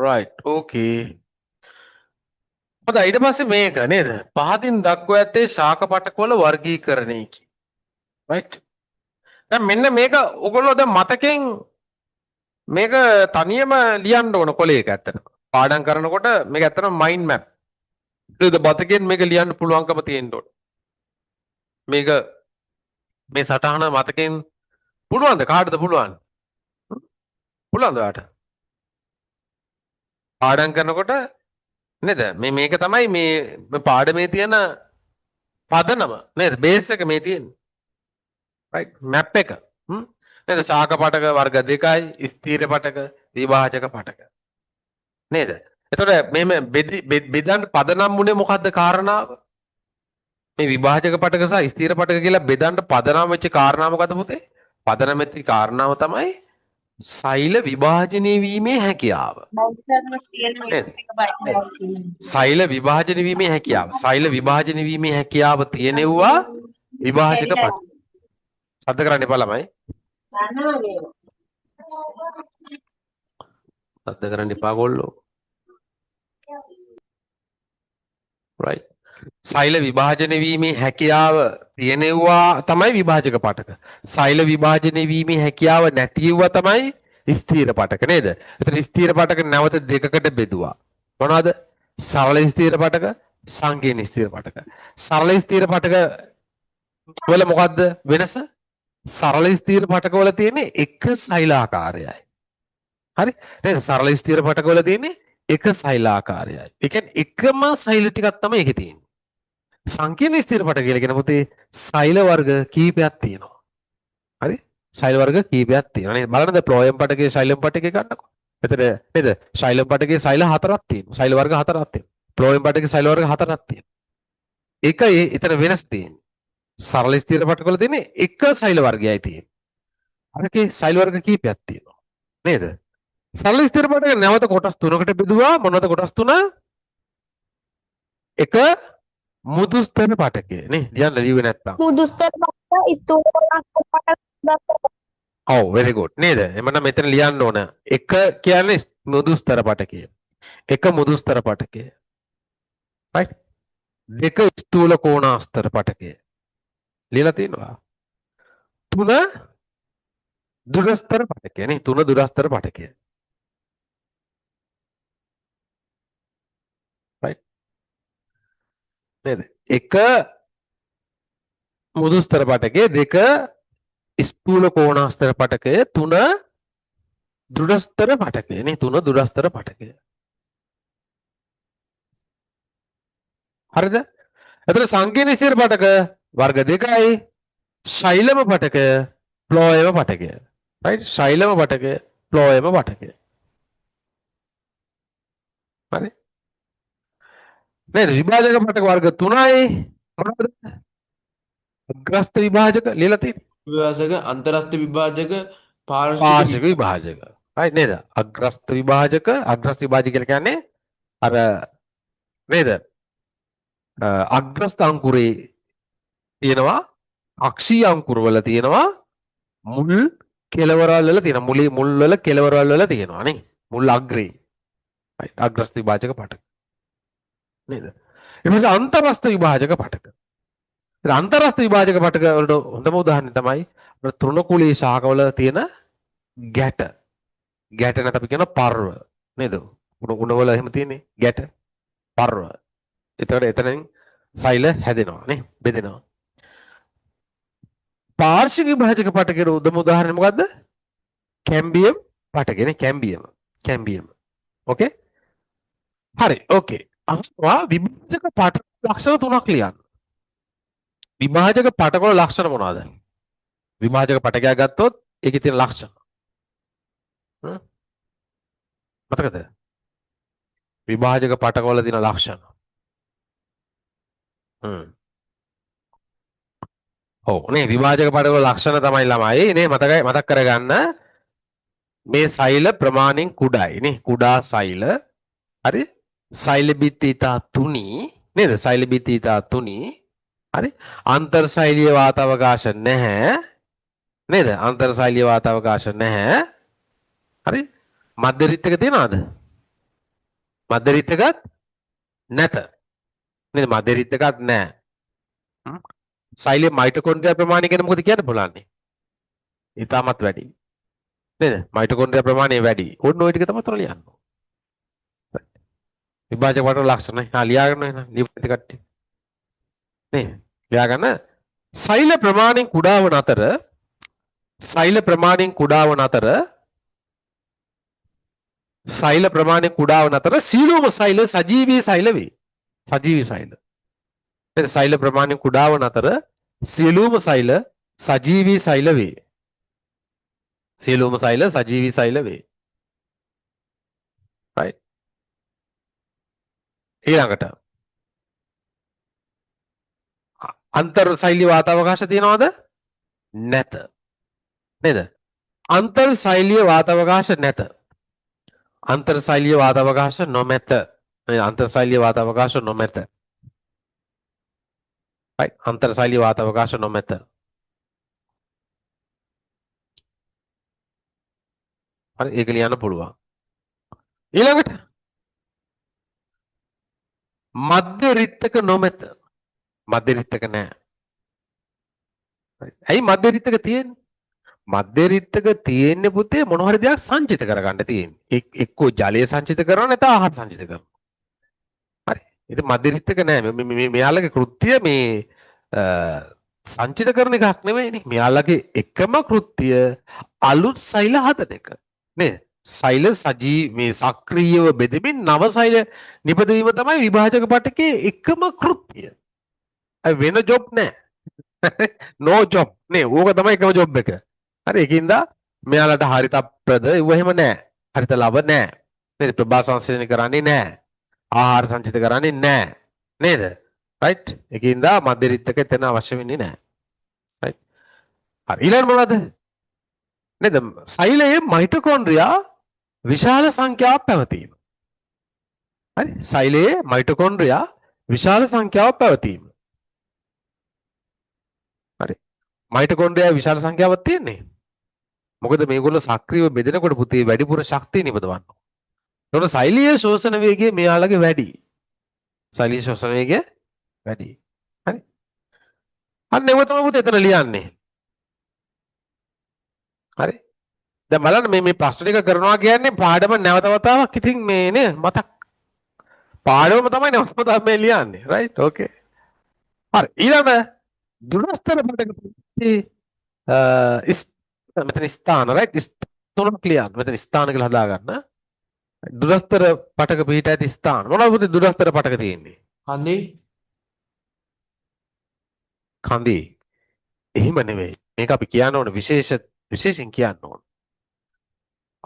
[SPEAKER 1] right okay හොඳයි ඊට පස්සේ මේක නේද පහතින් දක්වා ඇත්තේ ශාක පටකවල වර්ගීකරණය කි right දැන් මෙන්න මේක ඔයගොල්ලෝ දැන් මතකෙන් මේක තනියම ලියන්න ඕන කොලයක ඇත්තට පාඩම් කරනකොට මේක ඇත්තටම මයින්ඩ් මැප් නේද මතකෙන් මේක ලියන්න පුළුවන්කම තියෙන්න ඕන මේක මේ සටහන මතකෙන් පුළුවන්ද කාටද පුළුවන් පුළුවන්ද ඔයාට පාඩම් කරනකොට නේද මේක තමයි මේ පාඩමේ තියෙන පදනම නේද බේස් එක මේ තියෙන්නේ right map එක නේද ශාක පටක වර්ග දෙකයි ස්ථීර පටක විභාජක පටක නේද එතකොට මේ බෙදන්න පදනම් මුනේ මොකද්ද කාරණාව මේ විභාජක පටක සහ ස්ථීර පටක කියලා බෙදන්න පදනම් වෙච්ච කාරණාව මොකද්ද පුතේ පදනම් වෙච්ච කාරණාව තමයි සෛල විභාජනය වීමේ හැකියාව සෛල විභාජනය වීමේ හැකියාව සෛල විභාජනය වීමේ හැකියාව තියෙනවා විභාජක පටක සද්ද කරන්න එපා ළමයි සද්ද කරන්න එපා ගොල්ලෝ right සෛල විභාජනය වීමේ හැකියාව තියෙනවා තමයි විභාජක පටක සෛල විභාජනය වීමේ හැකියාව නැතිවුවා තමයි ස්ථීර පටක නේද එතන ස්ථීර පටක නැවත දෙකකට බෙදුවා මොනවද සරල ස්ථීර පටක සංකීර්ණ ස්ථීර පටක සරල ස්ථීර පටක වල මොකද්ද වෙනස සරල ස්ථීර පටක වල තියෙන්නේ එක සෛලාකාරයයි හරි නේද සරල ස්ථීර පටක වල තියෙන්නේ එක සෛලාකාරයයි ඒ කියන්නේ එකම සෛල ටිකක් තමයි ඒකේ තියෙන්නේ සංකීර්ණ ස්ථීර පටක කියලා කියන පුතේ සෛල වර්ග කීපයක් තියෙනවා හරි සෛල වර්ග කීපයක් තියෙනවා නේද බලන්නද ප්ලෝයම් පටකේ ශෛලම් පටකේ ගන්නකො එතන නේද ශෛලම් පටකේ සෛල හතරක් තියෙනවා සෛල වර්ග හතරක් තියෙනවා ප්ලෝයම් පටකේ සෛල වර්ග හතරක් තියෙනවා ඒකයි එතන වෙනස් තියෙන්නේ සරල ස්ථීර පටක වල තියෙන්නේ එක සෛල වර්ගයයි තියෙන්නේ අරකේ සෛල වර්ග කීපයක් තියෙනවා නේද සරල ස්ථීර පටක නැවත කොටස් තුනකට බෙදුවා මොනවද කොටස් තුන එක මුදුස්තර පටකය නේ ලියන්න ලියුවේ නැත්තම්
[SPEAKER 2] මුදුස්තර පටක ස්ථූල පටක
[SPEAKER 1] ඔව් very good නේද එමනම් මෙතන ලියන්න ඕන එක කියන්නේ මුදුස්තර පටකය එක මුදුස්තර පටකය right දෙක ස්ථූල කෝණාස්තර පටකය ලියලා තියෙනවා තුන දුරස්තර පටකය නේ තුන දුරස්තර පටකය right නේද එක මුදුස්තර පටකය දෙක ස්ථූල කෝණාස්තර පටකය තුන දුරස්තර පටකය නේ තුන දුරස්තර පටකය හරිද එතන සංකීර්ණ ස්ථිර පටක වර්ග දෙකයි ශෛලම පටක ප්ලෝයම පටකය right ශෛලම පටක ප්ලෝයම පටකය හරි නේද විභාජක පටක වර්ග තුනයි මොනවද අග්‍රස්ත විභාජක ලියලා තියෙන්නේ
[SPEAKER 3] විභාජක අන්තරස්ථ විභාජක පාර්ශ්වික
[SPEAKER 1] පාර්ශ්වික විභාජක right නේද අග්‍රස්ත විභාජක කියලා කියන්නේ අර නේද අග්‍රස්ත අංකුරේ තියෙනවා අක්ෂීය අංකුර වල තියෙනවා මුල් කෙළවරවල් වල තියෙනවා මුල් වල කෙළවරවල් වල තියෙනවා නේ මුල් අග්‍රේ right අග්‍රස්ත විභාජක පටක නේද ඊට පස්සේ අන්තරස්ථ විභාජක පටක අන්තරස්ථ විභාජක පටක වලට හොඳම උදාහරණය තමයි අපේ තෘණකුලී ශාකවල තියෙන ගැට නැත්නම් අපි කියන පර්ව නේද උණ වල එහෙම තියෙන්නේ ගැට පර්ව එතකොට එතනින් සෛල හැදෙනවා නේ බෙදෙනවා පාර්ශ්වික විභාජක පටකේ උදම උදාහරණය මොකද්ද කැම්බියම් පටකේ නේ කැම්බියම් ඕකේ හරි ඕකේ අහනවා විභාජක පටක ලක්ෂණ තුනක් ලියන්න විභාජක පටකවල ලක්ෂණ මොනවාද විභාජක පටකයක් ගත්තොත් ඒකේ තියෙන ලක්ෂණ මතකද විභාජක පටකවල තියෙන ලක්ෂණ ඔව් නේ විභාජක පටකවල ලක්ෂණ තමයි ළමයි නේ මතක් කරගන්න මේ සෛල ප්‍රමාණයෙන් කුඩායි නේ කුඩා සෛල හරි සෛල බිත්ති ඉතා තුනි නේද සෛල බිත්ති ඉතා තුනි හරි අන්තර් සෛලීය වාතාවකාශ නැහැ නේද අන්තර් සෛලීය වාතාවකාශ නැහැ හරි මධ්‍ය රිත් එක තියනවද මධ්‍ය රිද්මකත් නැත. නේද? මධ්‍ය රිද්මකත් නැහැ. හ්ම්. සෛලයේ මයිටොකොන්ඩ්‍රියා ප්‍රමාණය ගැන මොකද කියන්න පුළුවන්නේ? ඉතාමත් වැඩි. නේද? මයිටොකොන්ඩ්‍රියා ප්‍රමාණය වැඩි. ඔන්න ওই ටික තමයි උතර ලියන්න. විභාජක වට ලක්ෂණ. ලියාගන්න එන ලියපු කට්ටිය. නේද? ලියාගන්න. සෛල ප්‍රමාණයෙන් කුඩා වන අතර සෛල ප්‍රමාණයෙන් කුඩා වන අතර සෛල ප්‍රමාණයෙන් කුඩා වන අතර සීලෝම සෛල සජීවී සෛල වේ. සජීවී සෛල. නේද? සෛල ප්‍රමාණයෙන් කුඩා වන අතර සියලුම සෛල සජීවී සෛල වේ. සියලුම සෛල සජීවී සෛල වේ. right. ඊළඟට අන්තර් සෛලීය වාතාවකාශ තියනවද? නැත. නේද? අන්තර් සෛලීය වාතාවකාශ නැත. අන්තර් සෛලීය වාතාවකාශ නොමැත. නේද? අන්තර් සෛලීය වාතාවකාශ නොමැත. right. අන්තර් සෛලීය වාතාවකාශ නොමැත. හරි ඒක ලියන්න පුළුවන්. ඊළඟට මධ්‍ය රිත්තක නොමැත. මධ්‍ය රිත්තක නැහැ. ඇයි මධ්‍ය රිත්තක තියෙන්නේ? මධ්‍ය රිත්තක තියෙන්නේ පුතේ මොන හරි දෙයක් සංචිත කරගන්න තියෙන්නේ. එක්කෝ ජලය සංචිත කරනවා නැත්නම් ආහාර සංචිත කරනවා. හරි. ඉතින් මධ්‍ය රිත්තක නැහැ. මෙයාලගේ කෘත්‍යය මේ සංචිත කරන එකක් නෙවෙයිනේ. මෙයාලගේ එකම කෘත්‍යය අලුත් සෛල හදන එක. නේද? සෛල මේ සක්‍රීයව බෙදෙමින් නව සෛල නිපදවීම තමයි විභාජක පටකයේ එකම කෘත්‍යය. අය වෙන ජොබ් නැහැ. no job නේ. ඕක තමයි එකම ජොබ් එක. හරි ඒකින්ද මෙයාලට හරිතප්‍රද ඒව එහෙම නැහැ. හරිත ලබ නැහැ. නේද? ප්‍රභා සංශ්ලේෂණය කරන්නේ නැහැ. ආහාර සංචිත කරන්නේ නැහැ. නේද? right? ඒකින්ද මධ්‍ය රිත්තක එතන අවශ්‍ය වෙන්නේ නැහැ. right? හරි ඊළඟ මොනවද? නේද? සෛලයේ මයිටොකොන්ඩ්‍රියා විශාල සංඛ්‍යාවක් පැවතීම. හරි? සෛලයේ මයිටොකොන්ඩ්‍රියා විශාල සංඛ්‍යාවක් පැවතීම. හරි. මයිටොකොන්ඩ්‍රියා විශාල සංඛ්‍යාවක් තියෙන්නේ. මොකද මේගොල්ලෝ සක්‍රීයව බෙදෙනකොට පුතේ වැඩිපුර ශක්තිය නිපදවන්න. ඒතකොට සෛලීය ශෝෂණ වේගය මෙයාලගේ වැඩි. සෛලීය ශෝෂණ වේගය වැඩි. හරි. අන්න ඒව තමයි පුතේ එතන ලියන්නේ. හරි. දැන් බලන්න මේ ප්‍රශ්න ටික කරනවා කියන්නේ පාඩම නැවත වතාවක් ඉතින් මේ නේ මතක්. පාඩම තමයි නැවත වතාවක් මේ ලියන්නේ. right? okay. හරි. ඊළඟ දුරස්තර පටක මෙතන ස්ථාන right? තුනක් ලියන්න. මෙතන ස්ථාන කියලා හදාගන්න. දුරස්තර පටක පිට ඇති ස්ථාන. මොනවද දුරස්තර පටක තියෙන්නේ?
[SPEAKER 3] කන්දේ
[SPEAKER 1] කන්දේ. එහෙම නෙවෙයි. මේක අපි කියන්න ඕන විශේෂයෙන් කියන්න ඕන.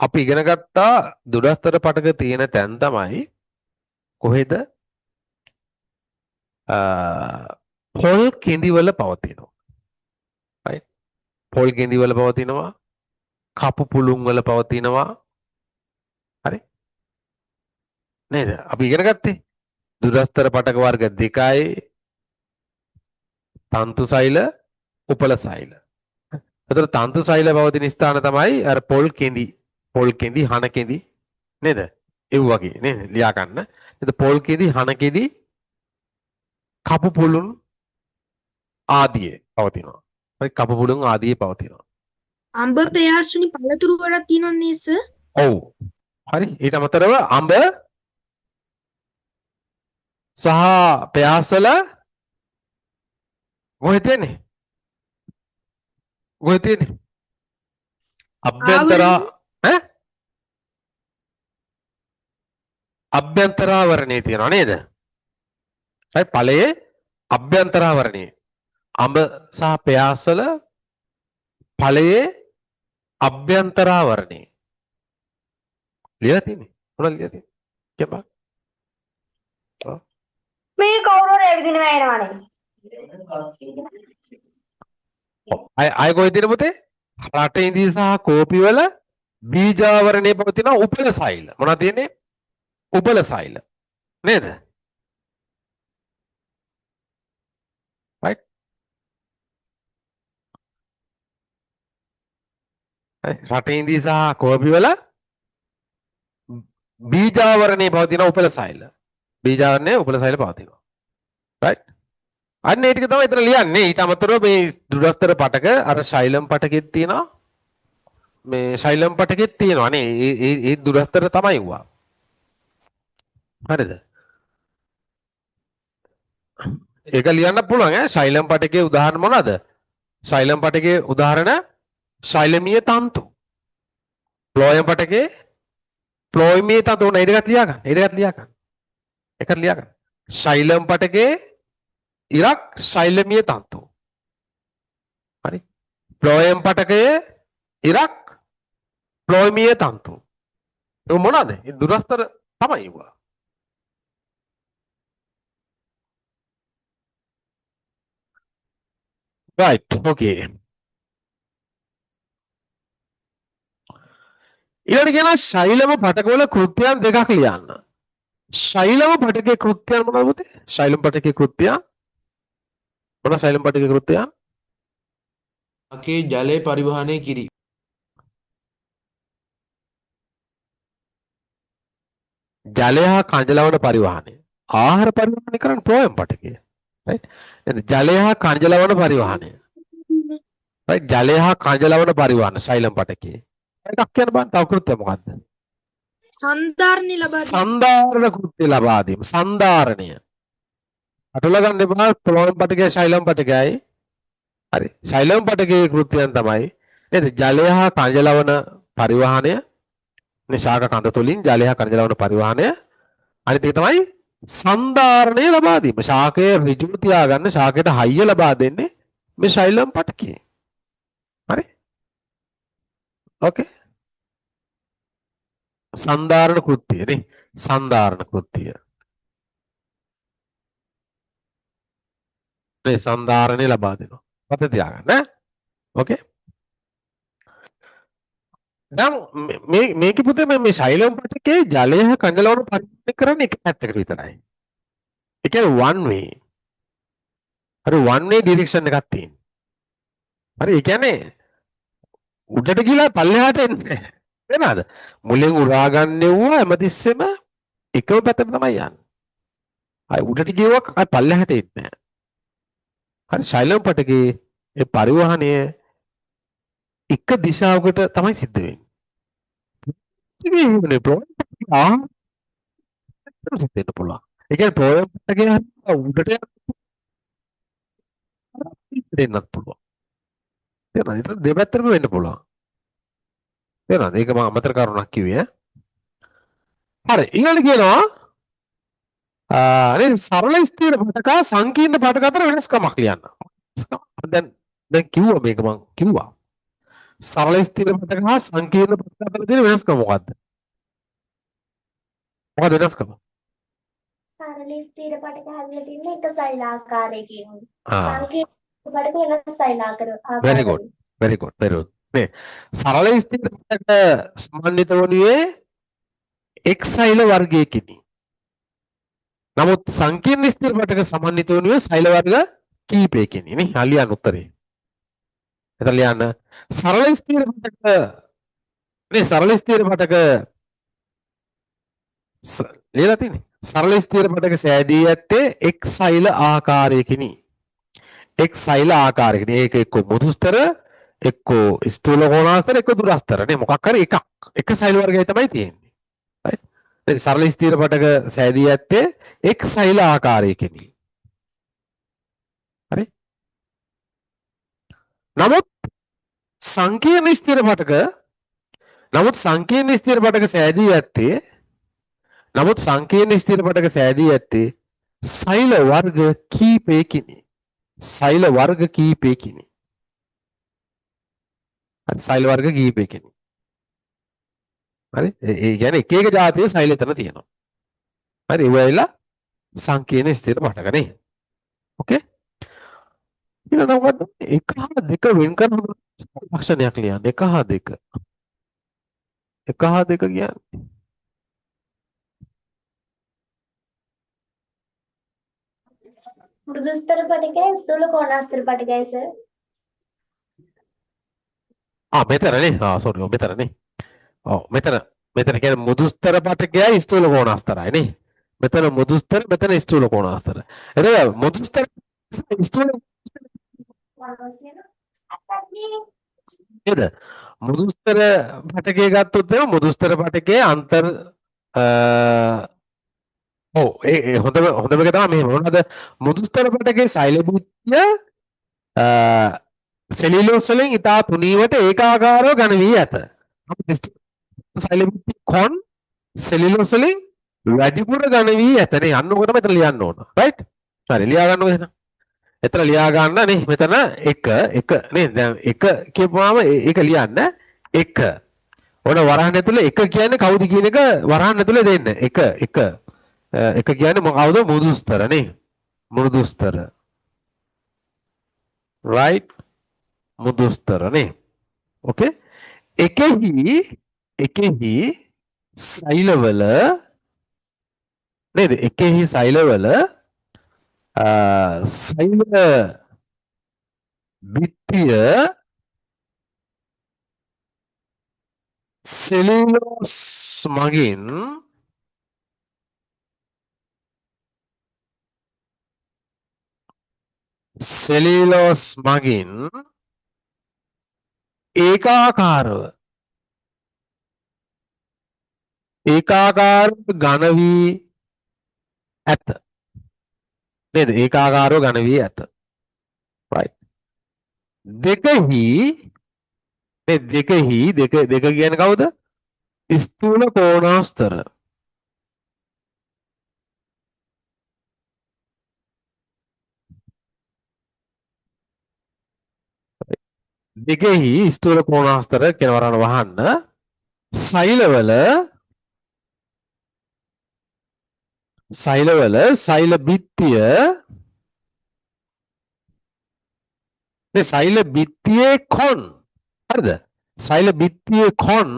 [SPEAKER 1] අපි ඉගෙන ගත්තා දුරස්තර පටක තියෙන තැන් තමයි කොහෙද? පොල් කෙඳිවල පවතිනවා. right? පොල් කෙඳිවල පවතිනවා. කපු පුළුන් වල පවතිනවා. හරි? නේද? අපි ඉගෙන ගත්තේ දුරස්තර පටක වර්ග දෙකයි තන්තු සෛල උපල සෛල. එතකොට තන්තු සෛල පවතින ස්ථාන තමයි අර පොල් කෙඳි හන කෙඳි නේද? ඒ වගේ නේද? ලියා ගන්න. එතකොට පොල් කෙඳි හන කෙඳි කපු පුළුන් ආදී පවතිනවා. හරි කපු පුළුන් ආදී පවතිනවා.
[SPEAKER 4] අඹ පෙයාස්වනි පළතුරු ගොඩක් තියෙනවා නේද සර්?
[SPEAKER 1] ඔව්. හරි ඊට අමතරව අඹ සහ පෙයාසල කොහෙද තියෙන්නේ? කොහෙද තියෙන්නේ? අභ්‍යන්තර අභ්‍යන්තරාවරණයේ තියෙනවා නේද? හරි ඵලයේ අභ්‍යන්තරාවරණයේ අඹ සහ පෙයාසල ඵලයේ අභ්‍යන්තරාවරණයේ ලියලා තියෙන්නේ. මොනවද ලියලා තියෙන්නේ? කියපන්.
[SPEAKER 2] මේ කවුරුහරි ඇවිදිනවා එනවනේ.
[SPEAKER 1] අය කොහෙද තියෙන්නේ පුතේ? රටඉදී සහ කෝපි වල බීජාවරණයේ පවතින උපල සෛල. මොනවද තියෙන්නේ? උපල සෛල. නේද? right? රටඉදී සහ කෝපි වල බීජාවරණයේ පවතින උපල සෛල. බීජාවරණයේ උපල සෛල පවතිනවා. right? අන්න ඒ ටික තමයි එතන ලියන්නේ. ඊට අමතරව මේ දුරස්තර පටක අර ශෛලම් පටකෙත් තියෙනවා. මේ ශෛලම් පටකෙත් තියෙනවා නේ. ඒ දුරස්තර තමයි වුණා. හරිද? ඒක ලියන්න පුළුවන් ඈ. ශෛලම් පටකයේ උදාහරණ මොනවාද? ශෛලම් පටකයේ උදාහරණ ශෛලමීය තන්තු. ප්ලෝයම් පටකයේ ප්ලෝයමීය තන්තු උන ඒකත් ලියා ගන්න. ඒකත් ලියා ගන්න. ඒකත් ලියා ගන්න. ශෛලම් පටකයේ ඉරක් ශෛලමීය තන්තු. හරි. ප්ලෝයම් පටකයේ ඉරක් ප්ලෝයමීය තන්තු. ඒක මොනවාද? ඒ දුරස්තර තමයි ඒවා. right okay. ඊළඟට කියනවා ශෛලම පටකවල කෘත්‍යයන් දෙකක් ලියන්න. ශෛලම පටකයේ කෘත්‍යයන් මොනවද පුතේ? ශෛලම පටකයේ කෘත්‍යයන් මොන ශෛලම පටකයේ කෘත්‍යයන්?
[SPEAKER 3] ශාකයේ ජලය පරිවහනය කිරීම.
[SPEAKER 1] ජලය හා කංජලවන පරිවහනය. ආහාර පරිවහනය කරන්නේ ප්ලෝයම් පටකයේ. right? එහෙනම් ජලය හා කංජලවන පරිවහනය. right? ජලය හා කංජලවන පරිවහන ශෛලම් පටකයේ. එකක් කියන්න බෑ. තව කෘත්‍ය මොකද්ද?
[SPEAKER 4] සන්ධාරණය ලබා දීම.
[SPEAKER 1] සන්ධාරණ කෘත්‍ය ලබා දීම. සන්ධාරණය. අටල ගන්න එපා ප්ලෝයම් පටකයේ ශෛලම් පටකයයි. හරි. ශෛලම් පටකයේ කෘත්‍යයන් තමයි නේද? ජලය හා කංජලවන පරිවහනය. නිසාක කඳ තුලින් ජලය හා කංජලවන පරිවහනය. අනිත් එක තමයි සන්ධාරණය ලබා දීම. ශාකය ඍජුව තියාගන්න ශාකයට හයිය ලබා දෙන්නේ මේ ශෛලම් පටකයේ. හරි? ඕකේ. සන්ධාරණ කෘත්‍ය නේ. සන්ධාරණ කෘත්‍ය. මේ සන්ධාරණය ලබා දෙනවා. මත තියාගන්න ඈ. ඕකේ. දැන් මේකේ පුතේ මේ ශෛලම් පටකයේ ජලය හා කඳලවන පරිවර්තනය කරන්නේ එක පැත්තකට විතරයි. ඒ කියන්නේ one way. හරි one way direction එකක් තියෙනවා. හරි ඒ කියන්නේ උඩට ගිහලා පල්ලෙහාට එන්නේ. වෙනවද? මුලින් උරා ගන්නෙව්වා හැමතිස්සෙම එකම පැත්තට තමයි යන්නේ. ආයි උඩට ගියවක් ආයි පල්ලෙහාට එන්නේ නැහැ. හරි ශෛලම් පටකයේ ඒ පරිවහනය එක දිශාවකට තමයි සිද්ධ වෙන්නේ. ඉතින් එහෙමනේ ප්‍රෝයම් සිද්ධ වෙන්න පුළුවන්. ඒ කියන්නේ ප්‍රෝයම් පටකයේ උඩට දෙන්නත් පුළුවන්. තේරෙනවද? ඒක දෙපැත්තටම වෙන්න පුළුවන්. තේරෙනවද? ඒක මම අමතර කරුණක් කිව්වේ ඈ. හරි ඊළඟට කියනවා අනේ සරල ස්ථිර පටක සංකීර්ණ පටක අතර වෙනස්කමක් ලියන්න. දැන් කිව්වා මේක මම කිව්වා. සරල ස්ථිර පටක හා සංකීර්ණ පටක අතර තියෙන වෙනස්කම මොකද්ද? මොකද වෙනස්කම?
[SPEAKER 2] සරල ස්ථිර පටක හැදලා තින්නේ එක සෛලාකාරයකින්.
[SPEAKER 1] ආ
[SPEAKER 2] සංකීර්ණ පටක වෙනස් සෛලාකාර
[SPEAKER 1] very good very good very good. නේ සරල ස්ථිර පටක සම්බන්ධිත වුණේ එක් සෛල වර්ගයකිනි. නමුත් සංකීර්ණ ස්ථිර පටක සමන්විත වුණේ සෛල වර්ග කීපයකින් නේ. හලියන් උත්තරේ. එතන ලියන්න සරල ස්ථිර පටක නේ සරල ස්ථිර පටක ලියලා තියෙන්නේ. සරල ස්ථිර පටක සෑදී ඇත්තේ එක් සෛල ආකාරයකිනි. එක් සෛල ආකාරයකින්. ඒක එක්ක මුදුස්තර එක්ක ස්ථූල කෝණාස්තර එක්ක දුරස්තර නේ. මොකක් හරි එකක්. එක සෛල වර්ගයයි තමයි තියෙන්නේ. right? සරල ස්ථිර පටක සෑදී ඇත්තේ එක් සෛල ආකාරයකිනි. හරි? නමුත් සංකීර්ණ ස්ථිර පටක සෑදී ඇත්තේ සෛල වර්ග කීපයකිනි. සෛල වර්ග කීපයකිනි. හරි සෛල වර්ග කීපයකිනි. හරි? ඒ කියන්නේ එක එක જાතියේ සෛල එතන තියෙනවා. හරි? ඒ වෙලාව සංකීර්ණ ස්ථිර පටක නේ. ඕකේ? ඊළඟ මොකද්ද? එක හා දෙක වෙන් කරන ලක්ෂණයක් ලියන්න. එක හා දෙක. එක හා දෙක කියන්නේ
[SPEAKER 2] මෘදුස්තර පටකයි ස්ථූල කෝණාස්තර පටකයි සර්.
[SPEAKER 1] මෙතන නේ. sorry මෙතන නේ. ඔව් මෙතන මෙතන කියන්නේ මුදුස්තර පටකයයි ස්ථූල කෝණාස්තරයි නේ. මෙතන මුදුස්තර මෙතන ස්ථූල කෝණාස්තර. එතකොට මුදුස්තර ස්ථූල නේද? මුදුස්තර පටකය ගත්තොත් එහෙනම් මුදුස්තර පටකයේ අන්තර් ඔව් ඒ හොඳම එක තමයි මෙහෙම මොනවද මුදුස්තර පටකයේ සෛල බිත්තිය සෙලියුලෝස් වලින් ඉතා තුනීවට ඒකාකාරව ඝන වී ඇත. සෛල බිත්තිය කොන් සෙලියුලෝස් වලින් වැඩිපුර ඝන වී ඇත නේ. අන්න ඕක තමයි එතන ලියන්න ඕන. රයිට්? හරි ලියා ගන්නකො එහෙනම්. එතන ලියා ගන්න නේ මෙතන 1 නේ දැන් 1 කියපුවාම ඒක ලියන්න 1 ඕන වරහන් ඇතුලේ 1 කියන්නේ කවුද කියන එක වරහන් ඇතුලේ දෙන්න 1 කියන්නේ මොකවද මුදුස්තර නේ මුදුස්තර right මුදුස්තර නේ ඕකේ එකෙහි සෛලවල නේද එකෙහි සෛලවල සෛල බිත්තිය සෙලියුලෝස් මගින් ඒකාකාරව ඝන වී ඇත නේද ඒකාකාරව ඝන වී ඇත right දෙකෙහි දෙක කියන්නේ කවුද ස්ථූල කෝණාස්තර දෙකෙහි ස්ථූල කෝණාස්තර කියන වරණ වහන්න සෛලවල සෛල බිත්තිය මේ සෛල බිත්තියේ කොන් හරිද සෛල බිත්තියේ කොන්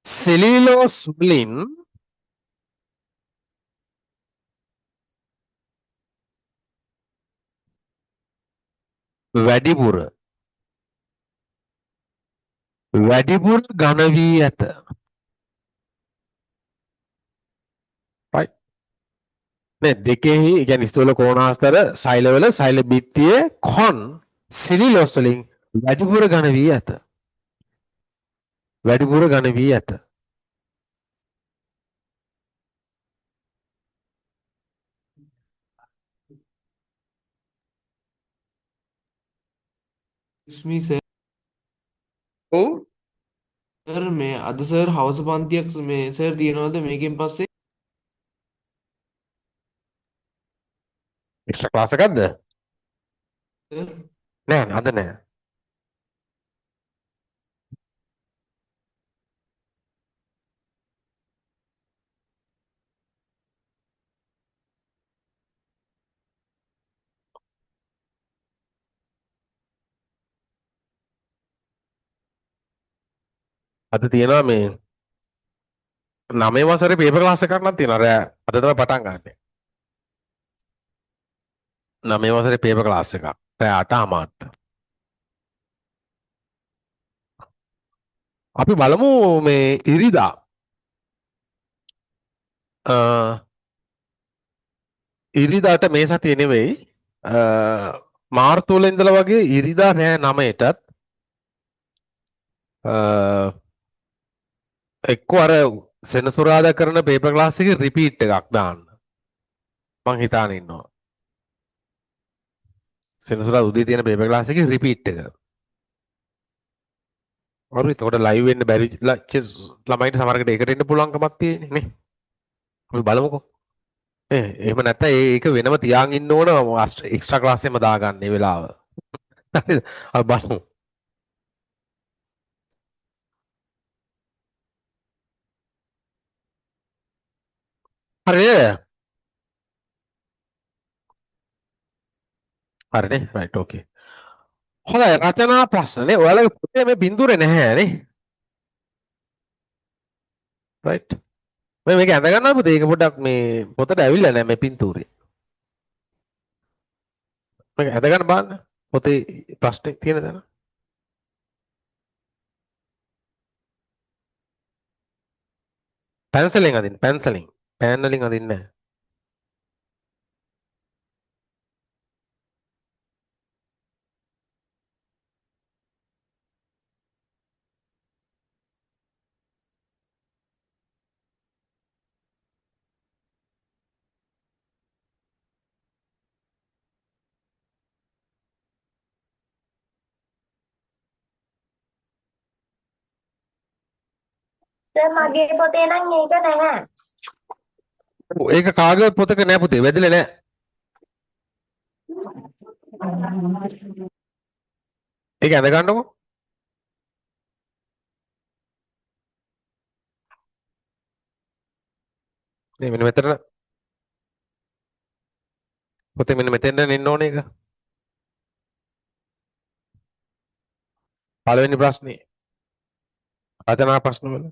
[SPEAKER 1] සෙලියුලෝස් වලින් වැඩිපුර ඝන වී ඇත right මේ දෙකෙහි කියන්නේ ස්ථූල කෝණාස්තර සෛලවල සෛල බිත්තියේ කොන් සෙලියුලෝස් වලින් වැඩිපුර ඝන වී ඇත
[SPEAKER 3] Excuse me sir.
[SPEAKER 1] ඔව්
[SPEAKER 3] සර් මේ අද සර් හවස පන්තියක් මේ සර් තියනවද මේකෙන් පස්සේ?
[SPEAKER 1] එක්ස්ට්‍රා ක්ලාස් එකක්ද
[SPEAKER 3] සර්
[SPEAKER 1] නෑ අද නෑ අද තියෙනවා මේ 9 වසරේ පේපර් ක්ලාස් එකක් නම් තියෙනවා රෑ අද තමයි පටන් ගන්නෙ 9 වසරේ පේපර් ක්ලාස් එකක් රෑ 8:00ට අපි බලමු මේ ඉරිදා ඉරිදාට මේ සතිය නෙවෙයි මාර්තු වල ඉඳලා වගේ ඉරිදා රෑ 9:00ටත් එක්ක අර සෙනසුරාදා කරන පේපර් ක්ලාස් එකේ රිපීට් එකක් දාන්න මං හිතාන ඉන්නවා සෙනසුරාදා උදේ තියෙන පේපර් ක්ලාස් එකේ රිපීට් එක හරි එතකොට ලයිව් වෙන්න බැරි ළමයින්ට සමහරකට ඒකට එන්න පුළුවන්කමක් තියෙන්නේ නේ අපි බලමුකෝ එහෙම නැත්නම් ඒක වෙනම තියාගෙන ඉන්න ඕන එක්ස්ට්‍රා ක්ලාස් එකෙම දාගන්න මේ වෙලාව හරිද අපි බලමු හරිද හරිනේ රයිට් ඕකේ හොඳයි රචනා ප්‍රශ්න නේ ඔයාලගේ පොතේ මේ බින්දුරේ නැහැ නේ රයිට් මේක ඇඳ ගන්නවා පුතේ ඒක පොඩ්ඩක් මේ පොතට ඇවිල්ලා නැහැ මේ පින්තූරේ මේක ඇඳ ගන්න බලන්න පොතේ ප්‍රශ්නේ තියෙන තැන පැන්සලෙන් අදින්න පැන්සලෙන්. පෑන් වලින් අදින්නේ නැහැ.
[SPEAKER 2] සර් මගේ පොතේ නම් ඒක නැහැ.
[SPEAKER 1] ඒක කාගේවත් පොතක නෑ පුතේ. වැදිලා නෑ. ඒක ඇඳ ගන්නකො. මේ මෙන්න මෙතන පුතේ මෙන්න මෙතෙන්ද එන්න ඕනේ ඒක. පළවෙනි ප්‍රශ්නේ. රචනා ප්‍රශ්න වල.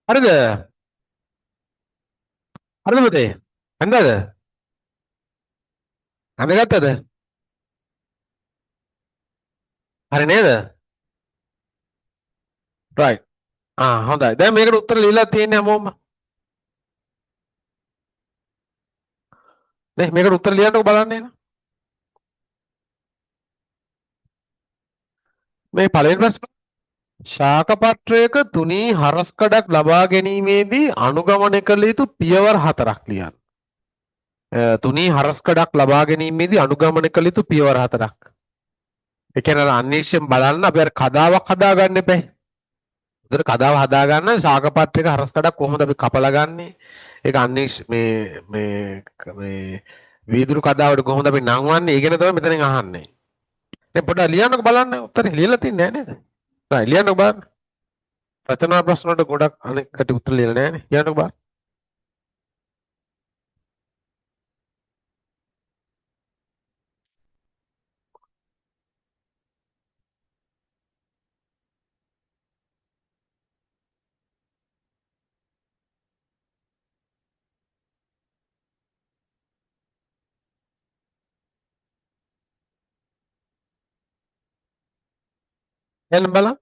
[SPEAKER 1] හරිද? හරිද පුතේ? හන්දද? අඳගත්තද? හරි නේද? right. හොඳයි. දැන් මේකට උත්තර ලියලා තියෙන්නේ හැමෝම. නේ මේකට උත්තර ලියන්නකො බලන්න එන. මේ පළවෙනි ප්‍රශ්න ශාකපත්‍රයක තුනී හරස්කඩක් ලබා ගැනීමේදී අනුගමනය කළ යුතු පියවර 4ක් ලියන්න. තුනී හරස්කඩක් ලබා ගැනීමේදී අනුගමනය කළ යුතු පියවර 4ක්. ඒ කියන්නේ අන්වීක්ෂයෙන් බලන්න අපි අර කදාවක් හදාගන්න එපා. උදේට කදාව හදාගන්න ශාකපත්‍රයක හරස්කඩක් කොහොමද අපි කපලා ගන්නෙ? ඒක අන්වීක්ෂ මේ වීදුරු කදාවට කොහොමද අපි නංවන්නේ? ඒ ගැන තමයි මෙතනින් අහන්නේ. දැන් පොඩ්ඩක් ලියන්නකො බලන්න උත්තරේ ලියලා තියන්නේ නැහැ නේද? right ලියන්නකො බලන්න. රචනා ප්‍රශ්න වලට ගොඩක් අනෙක් කට උත්තර ලියලා නැහැ නේ. ලියන්නකො බලන්න. එන්න බලන්න.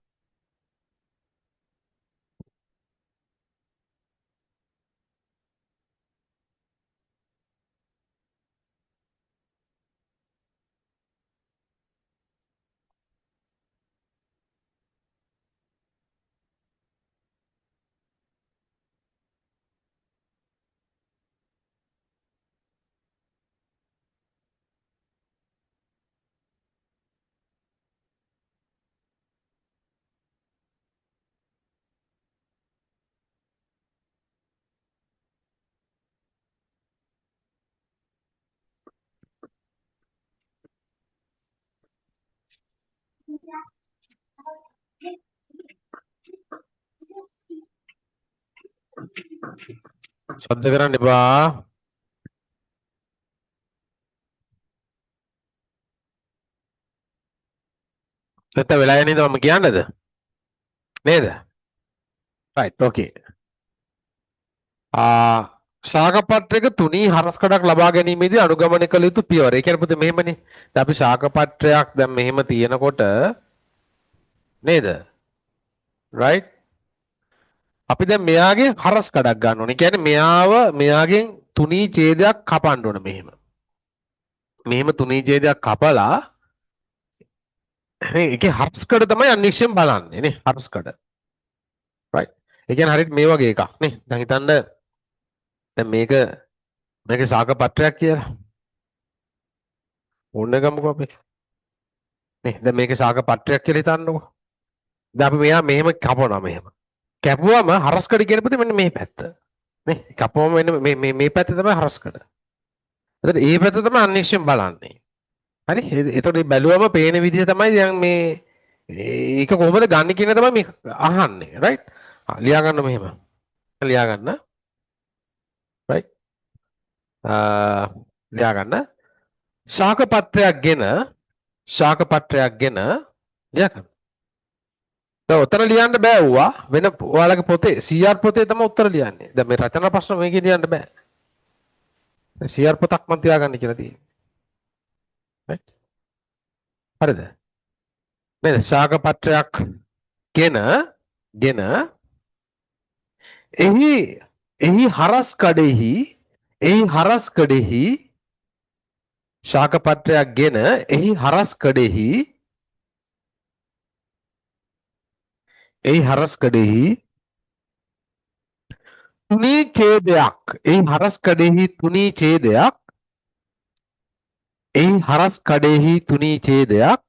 [SPEAKER 1] සද්ද කරන්න එපා. නැත්නම් වෙලා යන්නේ මම කියන්නද? නේද? right okay. ශාකපත්‍රයක තුනී හරස්කඩක් ලබා ගැනීමේදී අනුගමනය කළ යුතු පියවර. ඒ කියන්නේ පුතේ මෙහෙමනේ. දැන් අපි ශාකපත්‍රයක් දැන් මෙහෙම තියෙනකොට නේද? right? අපි දැන් මෙයාගේ හරස්කඩක් ගන්න ඕනේ. කියන්නේ මෙයාගෙන් තුනී ඡේදයක් කපන්න ඕනේ මෙහෙම. මෙහෙම තුනී ඡේදයක් කපලා නේ ඒකේ හරස්කඩ තමයි අන්වීක්ෂයෙන් බලන්නේ නේ හරස්කඩ. right. ඒ කියන්නේ හරියට මේ වගේ එකක් නේ. දැන් හිතන්න දැන් මේකේ ශාකපත්‍රයක් කියලා. ඕන්න ගමුකෝ අපි. නේ දැන් මේකේ ශාකපත්‍රයක් කියලා හිතන්නකෝ. දැන් අපි මෙයා මෙහෙම කපනවා මෙහෙම. කැපුවම හරස්කඩ කියන පුතේ මෙන්න මේ පැත්ත. නේ කපුවම මෙන්න මේ පැත්ත තමයි හරස්කඩ. එතකොට මේ පැත්ත තමයි අන්වීක්ෂයෙන් බලන්නේ. හරි එතකොට මේ බැලුවම පේන විදිහ තමයි දැන් මේ ඒක කොහොමද ගන්න කියන තමයි මේ අහන්නේ right ලියා ගන්න මෙහෙම ලියා ගන්න right ලියා ගන්න ශාකපත්‍රයක් ගෙන ලියා ගන්න. දැන් උත්තර ලියන්න බෑ වුණා වෙන ඔයාලගේ පොතේ CR පොතේ තමයි උත්තර ලියන්නේ. දැන් මේ රචනා ප්‍රශ්න මේකේ ලියන්න බෑ. CR පොතක් මන් තියාගන්න කියලා තියෙන්නේ. right හරිද නේද ශාකපත්‍රයක් ගෙන එහි හරස් කඩෙහි ශාකපත්‍රයක් ගෙන එහි හරස් කඩෙහි තුනී ඡේදයක් එහි හරස් කඩෙහි තුනී ඡේදයක් එහි හරස් කඩෙහි තුනී ඡේදයක්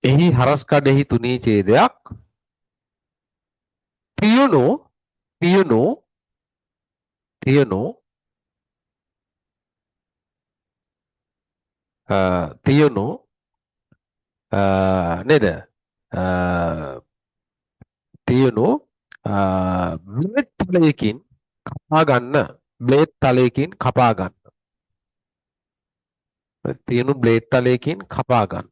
[SPEAKER 1] එහි හරස් කඩෙහි තුනී ඡේදයක් තියුණු නේද තියුණු බ්ලේඩ් තලයකින් කපා ගන්න තියුණු බ්ලේඩ් තලයකින් කපා ගන්න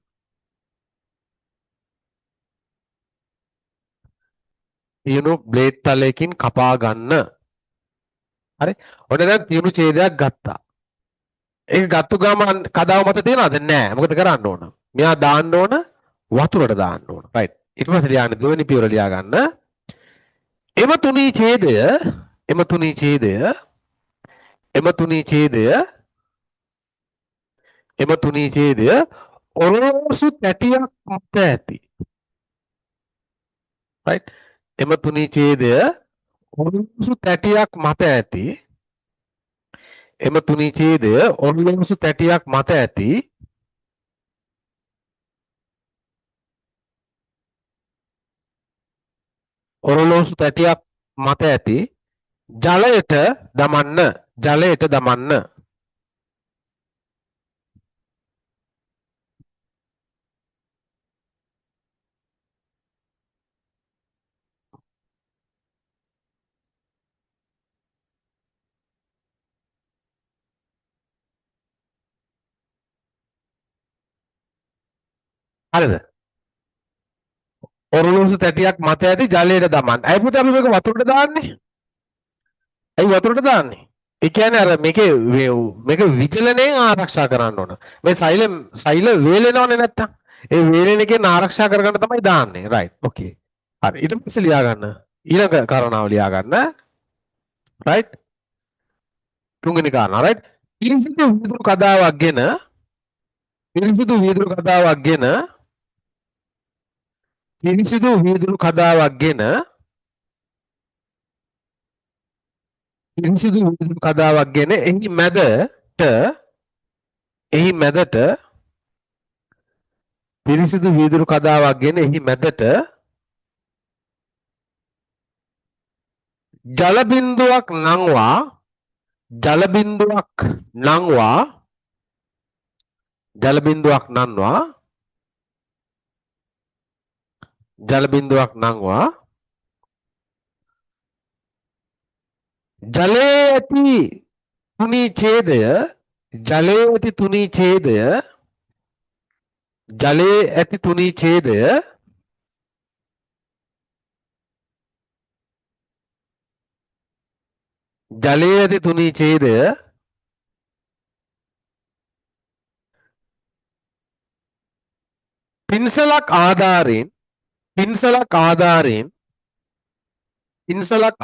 [SPEAKER 1] තියුණු බ්ලේඩ් තලයකින් කපා ගන්න. හරි. ඔන්න දැන් තියුණු ඡේදයක් ගත්තා. ඒක ගත්තු ගම කදාව මත තියනවද? නැහැ. මොකද කරන්න ඕන? මෙයා දාන්න ඕන වතුරට දාන්න ඕන. රයිට්. ඊට පස්සේ ලියන්න දෙවෙනි පියවර ලියා ගන්න. එම තුනී ඡේදය එම තුනී ඡේදය එම තුනී ඡේදය එම තුනී ඡේදය ඔරලෝසු තැටියක් මත ඇති. රයිට්. එම තුනී ඡේදය ඔරලෝසු තැටියක් මත ඇති. එම තුනී ඡේදය ඔරලෝසු තැටියක් මත ඇති. ඔරලෝසු තැටියක් මත ඇති ජලයට දමන්න. ජලයට දමන්න. හරිද? ඔරලෝසු තැටියක් මත ඇති ජලයට දමන්න. අය පුතේ අපි මේක වතුරට දාන්නේ. ඇයි වතුරට දාන්නේ? ඒ කියන්නේ අර මේකේ මේක විචලනයෙන් ආරක්ෂා කරන්න ඕන. මේ සෛල වේලෙනවනේ නැත්තම්. ඒ වේලෙන එකෙන් ආරක්ෂා කරගන්න තමයි දාන්නේ. රයිට්. ඕකේ. හරි. ඊට පස්සේ ලියා ගන්න. ඊළඟ කාරණාව ලියා ගන්න. රයිට්. තුන්වෙනි කාරණා. රයිට්. පිරිසිදු වීදුරු කදාවක් ගෙන පිරිසිදු වීදුරු කදාවක් ගෙන පිරිසිදු වීදුරු කදාවක් ගෙන පිරිසිදු වීදුරු කදාවක් ගෙන එහි මැදට පිරිසිදු වීදුරු කදාවක් ගෙන එහි මැදට ජල බිඳුවක් නංවා ජල බිඳුවක් නංවා ජල බිඳුවක් නංවා ජල බිඳුවක් නංවා ජලයේ ඇති තුනී ඡේදය ජලයේ ඇති තුනී ඡේදය ජලයේ ඇති තුනී ඡේදය ජලයේ ඇති තුනී ඡේදය පින්සලක්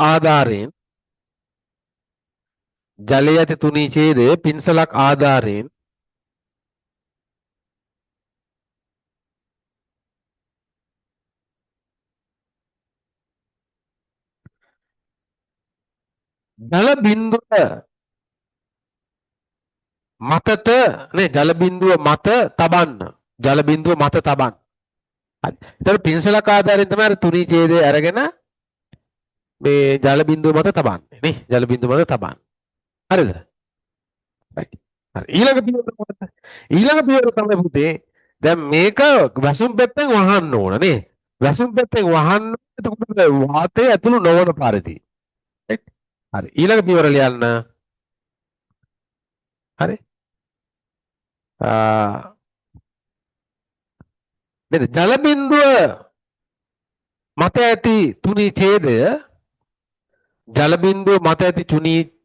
[SPEAKER 1] ආධාරයෙන් ජලයේ ඇති තුනී ඡේදය පින්සලක් ආධාරයෙන් ජල බිඳුව මතට නේ ජල බිඳුව මත තබන්න. ජල බිඳුව මත තබන්න. හරි. ඒතර පින්සලක් ආධාරයෙන් තමයි අර තුනී ඡේදය අරගෙන මේ ජල බිඳුව මත තබන්නේ නේ. ජල බිඳුව මත තබන්න. හරිද? right. හරි. ඊළඟ පියවර මොකද? ඊළඟ පියවර තමයි පුතේ දැන් මේක වැසුම් පැත්තෙන් වහන්න ඕන නේ. වැසුම් පැත්තෙන් වහන්න එතකොට වාතය ඇතුළු නොවන පරිදි. right. හරි. ඊළඟ පියවර ලියන්න. හරි. නේද? ජල බිඳුව මත ඇති තුනී ඡේදය ජල බිඳුව මත ඇති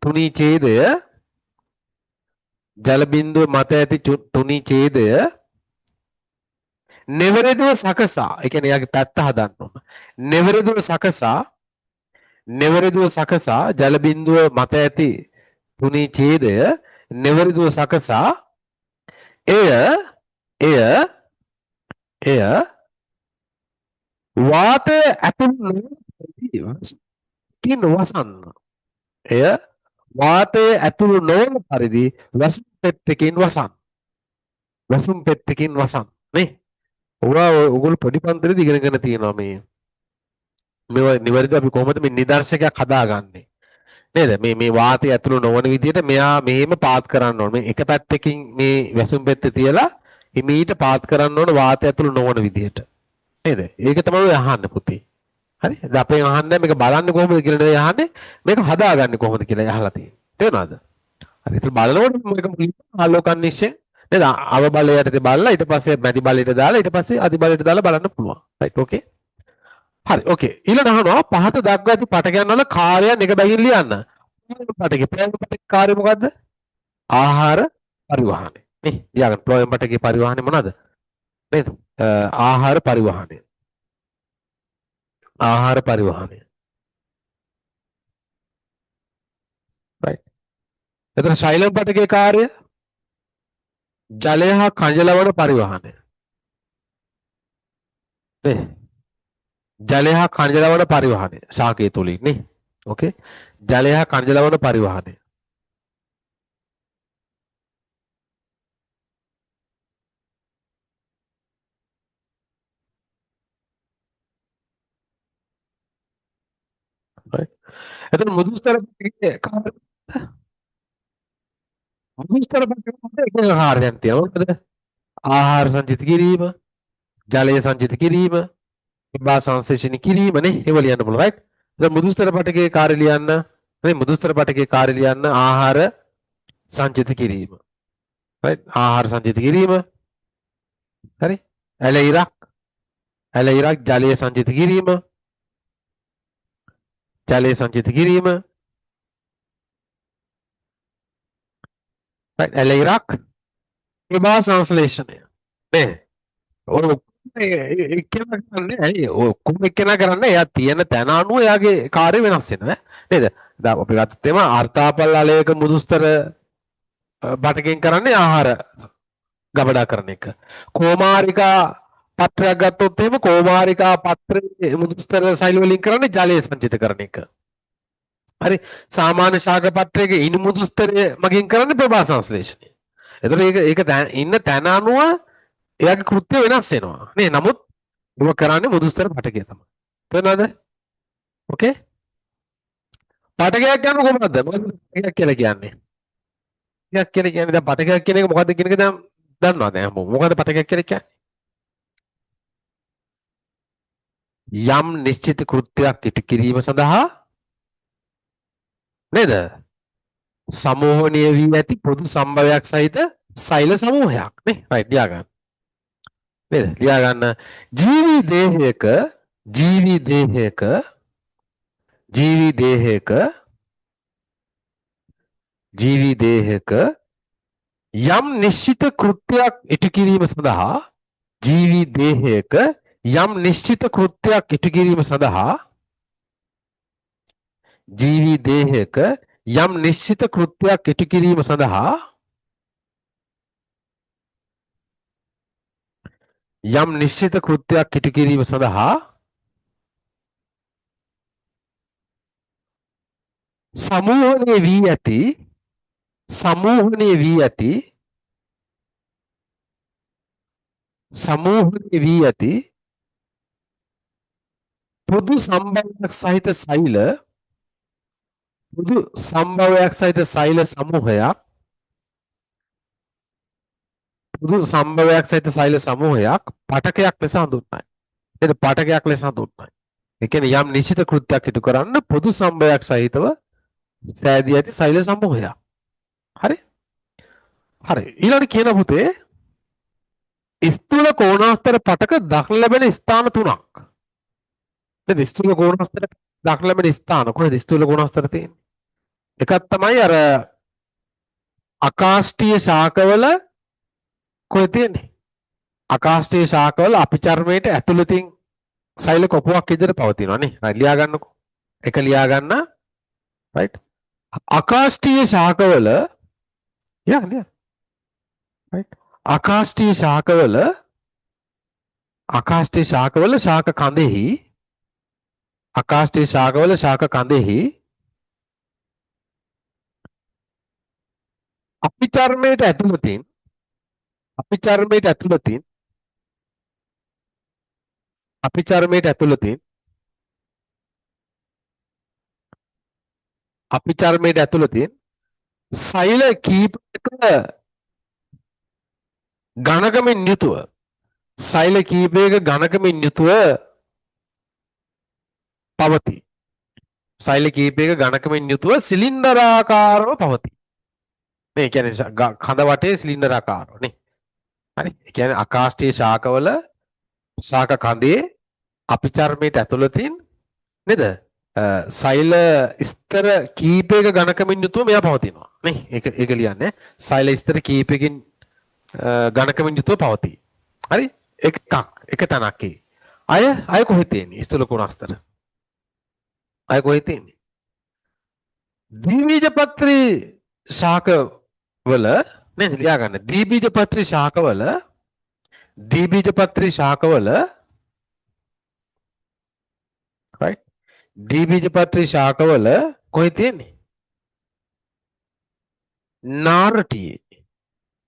[SPEAKER 1] තුනී ඡේදය ජල බිඳුව මත ඇති තුනී ඡේදය නිවැරදිව සකසා ඒ කියන්නේ යාගේ පැත්ත හදන්න ඕන. නිවැරදිව සකසා ජල බිඳුව මත ඇති තුනී ඡේදය නිවැරදිව සකසා එය වාතය ඇතුළු වසන්න. එය වාතය ඇතුළු නොවන පරිදි වැසුම් පෙත්තකින් වසන්න. වැසුම් පෙත්තකින් වසන්න. නේ? ඔයගොල්ලෝ පොඩි පන්තිරේදී ඉගෙනගෙන තියෙනවා මේ මේවා නිවැරදිව අපි කොහොමද මේ නිදර්ශකයක් හදාගන්නේ. නේද? මේ වාතය ඇතුළු නොවන විදිහට මෙයා මෙහෙම පාත් කරන්න ඕන. මේ එක පැත්තකින් මේ වැසුම් පෙත්තේ තියලා හිමීට පාත් කරන්න ඕන වාතය ඇතුළු නොවන විදිහට. නේද? ඒක තමයි අහන්නේ පුතේ. හරි? දැන් අපෙන් අහන්නේ මේක බලන්නේ කොහොමද කියලා නෙවෙයි අහන්නේ. මේක හදාගන්නේ කොහොමද කියලා අහලා තියෙන්නේ. තේරුණාද? හරි. ඒක බලනකොට මේක මුලින්ම ආලෝකනිශ්චය නේද? අව බලයට බලලා ඊට පස්සේ මැදි බලයට දාලා ඊට පස්සේ අධි බලයට දාලා බලන්න පුළුවන්. රයිට්. ඕකේ. හරි ඕකේ ඊළඟ අහනවා පහත දක්වා ඇති පටකයන් වල කාර්යයන් එක බැගින් ලියන්න. පටකේ ප්‍රයෝග පටකේ කාර්ය මොකද්ද? ආහාර පරිවහනය. නේ ලියාගන්න ප්‍රයෝග පටකේ පරිවහනය මොනවාද? නේද? ආහාර පරිවහනය. ආහාර පරිවහනය. right. එතන ශෛලම් පටකේ කාර්ය ජලය හා කඳ ලවන පරිවහනය. නේ ජලය හා කඳ ලවන පරිවහනය ශාකයේ තුලින් නේ. ඕකේ. ජලය හා කඳ ලවන පරිවහනය. right. එතන මුදුස්තර පටකේ කාර්ය මුදුස්තර පටකේ එක කාර්යයන් තියෙනවා. මොකද? ආහාර සංචිත කිරීම, ජලය සංචිත කිරීම, ඉබා සංශ්ලේෂණය කිරීම නේ ඒව ලියන්න පුළුවන් right. දැන් මුදුස්තර පටකේ කාර්ය ලියන්න නේ මුදුස්තර පටකේ කාර්ය ලියන්න ආහාර සංචිත කිරීම. right. ආහාර සංචිත කිරීම. හරි. ඇල ඉරක් ජලය සංචිත කිරීම. ජලය සංචිත කිරීම. right. ඇල ඉරක් ඉබා සංශ්ලේෂණය. නේ ඔය එක්කෙනා කරන්නේ ඇයි ඔක්කොම එක්කෙනා කරන්නේ එයා තියෙන තැන අනුව එයාගේ කාර්ය වෙනස් වෙනවා නේද? දැන් අපි ගත්තොත් එම අර්ථාපල් අලයක මුදුස්තර බටකින් කරන්නේ ආහාර ගබඩා කරන එක. කෝමාරිකා පත්‍රයක් ගත්තොත් එහෙම කෝමාරිකා පත්‍රයේ මුදුස්තර සෛල වලින් කරන්නේ ජලය සංචිත කරන එක. හරි. සාමාන්‍ය ශාක පත්‍රයක ඉනි මුදුස්තරය මගින් කරන්නේ ප්‍රභා සංශ්ලේෂණය. එතකොට ඒක ඉන්න තැන අනුව එයාගේ කෘත්‍ය වෙනස් වෙනවා නේ. නමුත් ඔබ කරන්නේ මුදුස්තර පටකය තමයි. තේරෙනවද? ඕකේ. පටකයක් කියන්නේ කොහොමද? මොකද පටකයක් කියලා කියන්නේ? පටකයක් කියලා කියන්නේ දැන් පටකයක් කියන එක මොකද්ද කියන එක දැන් දන්නවද? දැන් මොකද්ද පටකයක් කියලා කියන්නේ? යම් නිශ්චිත කෘත්‍යයක් ඉටු කිරීම සඳහා නේද? සමෝහණීය වී ඇති පොදු සම්භවයක් සහිත සෛල සමූහයක් නේ. right ලියා ගන්න. නේද? ලියා ගන්න ජීවි දේහයක යම් නිශ්චිත කෘත්‍යයක් ඉටු කිරීම සඳහා ජීවි දේහයක යම් නිශ්චිත කෘත්‍යයක් ඉටු කිරීම සඳහා ජීවි දේහයක යම් නිශ්චිත කෘත්‍යයක් ඉටු කිරීම සඳහා යම් නිශ්චිත කෘත්‍යයක් ඉටු කිරීම සඳහා සමූහණය වී ඇති පොදු සම්භවයක් සහිත සෛල සමූහයක් පටකයක් ලෙස හඳුන්වයි. නේද? පටකයක් ලෙස හඳුන්වයි. ඒ කියන්නේ යම් නිශ්චිත කෘත්‍යයක් ඉටු කරන්න පොදු සම්භවයක් සහිතව සෑදී ඇති සෛල සමූහයක්. හරි? හරි. ඊළඟට කියන පුතේ ස්ථූල කෝණාස්තර පටක දක්න ලැබෙන ස්ථාන තුනක්. නේද? ස්ථූල කෝණාස්තර දක්න ලැබෙන ස්ථාන කොහෙද ස්ථූල කෝණාස්තර තියෙන්නේ? එකක් තමයි අර අකාෂ්ඨීය ශාකවල කොහෙද තියෙන්නේ? අකාෂ්ඨීය ශාකවල අපිචර්මයට ඇතුළතින් සෛල කොපුවක් විදිහට පවතිනවා නේ. right ලියා ගන්නකො. එක ලියා ගන්න. right. අකාෂ්ඨීය ශාකවල ලියා. right. අකාෂ්ඨීය ශාකවල ශාක කඳෙහි අපිචර්මයට ඇතුළතින් සෛල කීපයක ඝනකමින් යුතුව පවතී. සෛල කීපයක ඝනකමින් යුතුව සිලින්ඩරාකාරව පවතී. මේ කියන්නේ කඳ වටේ සිලින්ඩරාකාරව නේ. හරි. ඒ කියන්නේ අකාෂ්ඨීය ශාකවල ශාක කඳේ අපි චර්මයට ඇතුළතින් නේද? සෛල ස්තර කීපයක ඝනකමින් යුතුව මෙයා පවතිනවා. නේ? ඒක ලියන්නේ. සෛල ස්තර කීපයකින් ඝනකමින් යුතුව පවතී. හරි? එක තැනක් ඒ. අය කොහෙද තියෙන්නේ? ස්ථූල කුණස්තර. අය කොහෙද තියෙන්නේ? ද්විබීජපත්‍රී ශාකවල නේද ලියා ගන්න. ද්විබීජපත්‍රී ශාකවල right? ද්විබීජපත්‍රී ශාකවල කොහෙද තියෙන්නේ? නාරටියේ.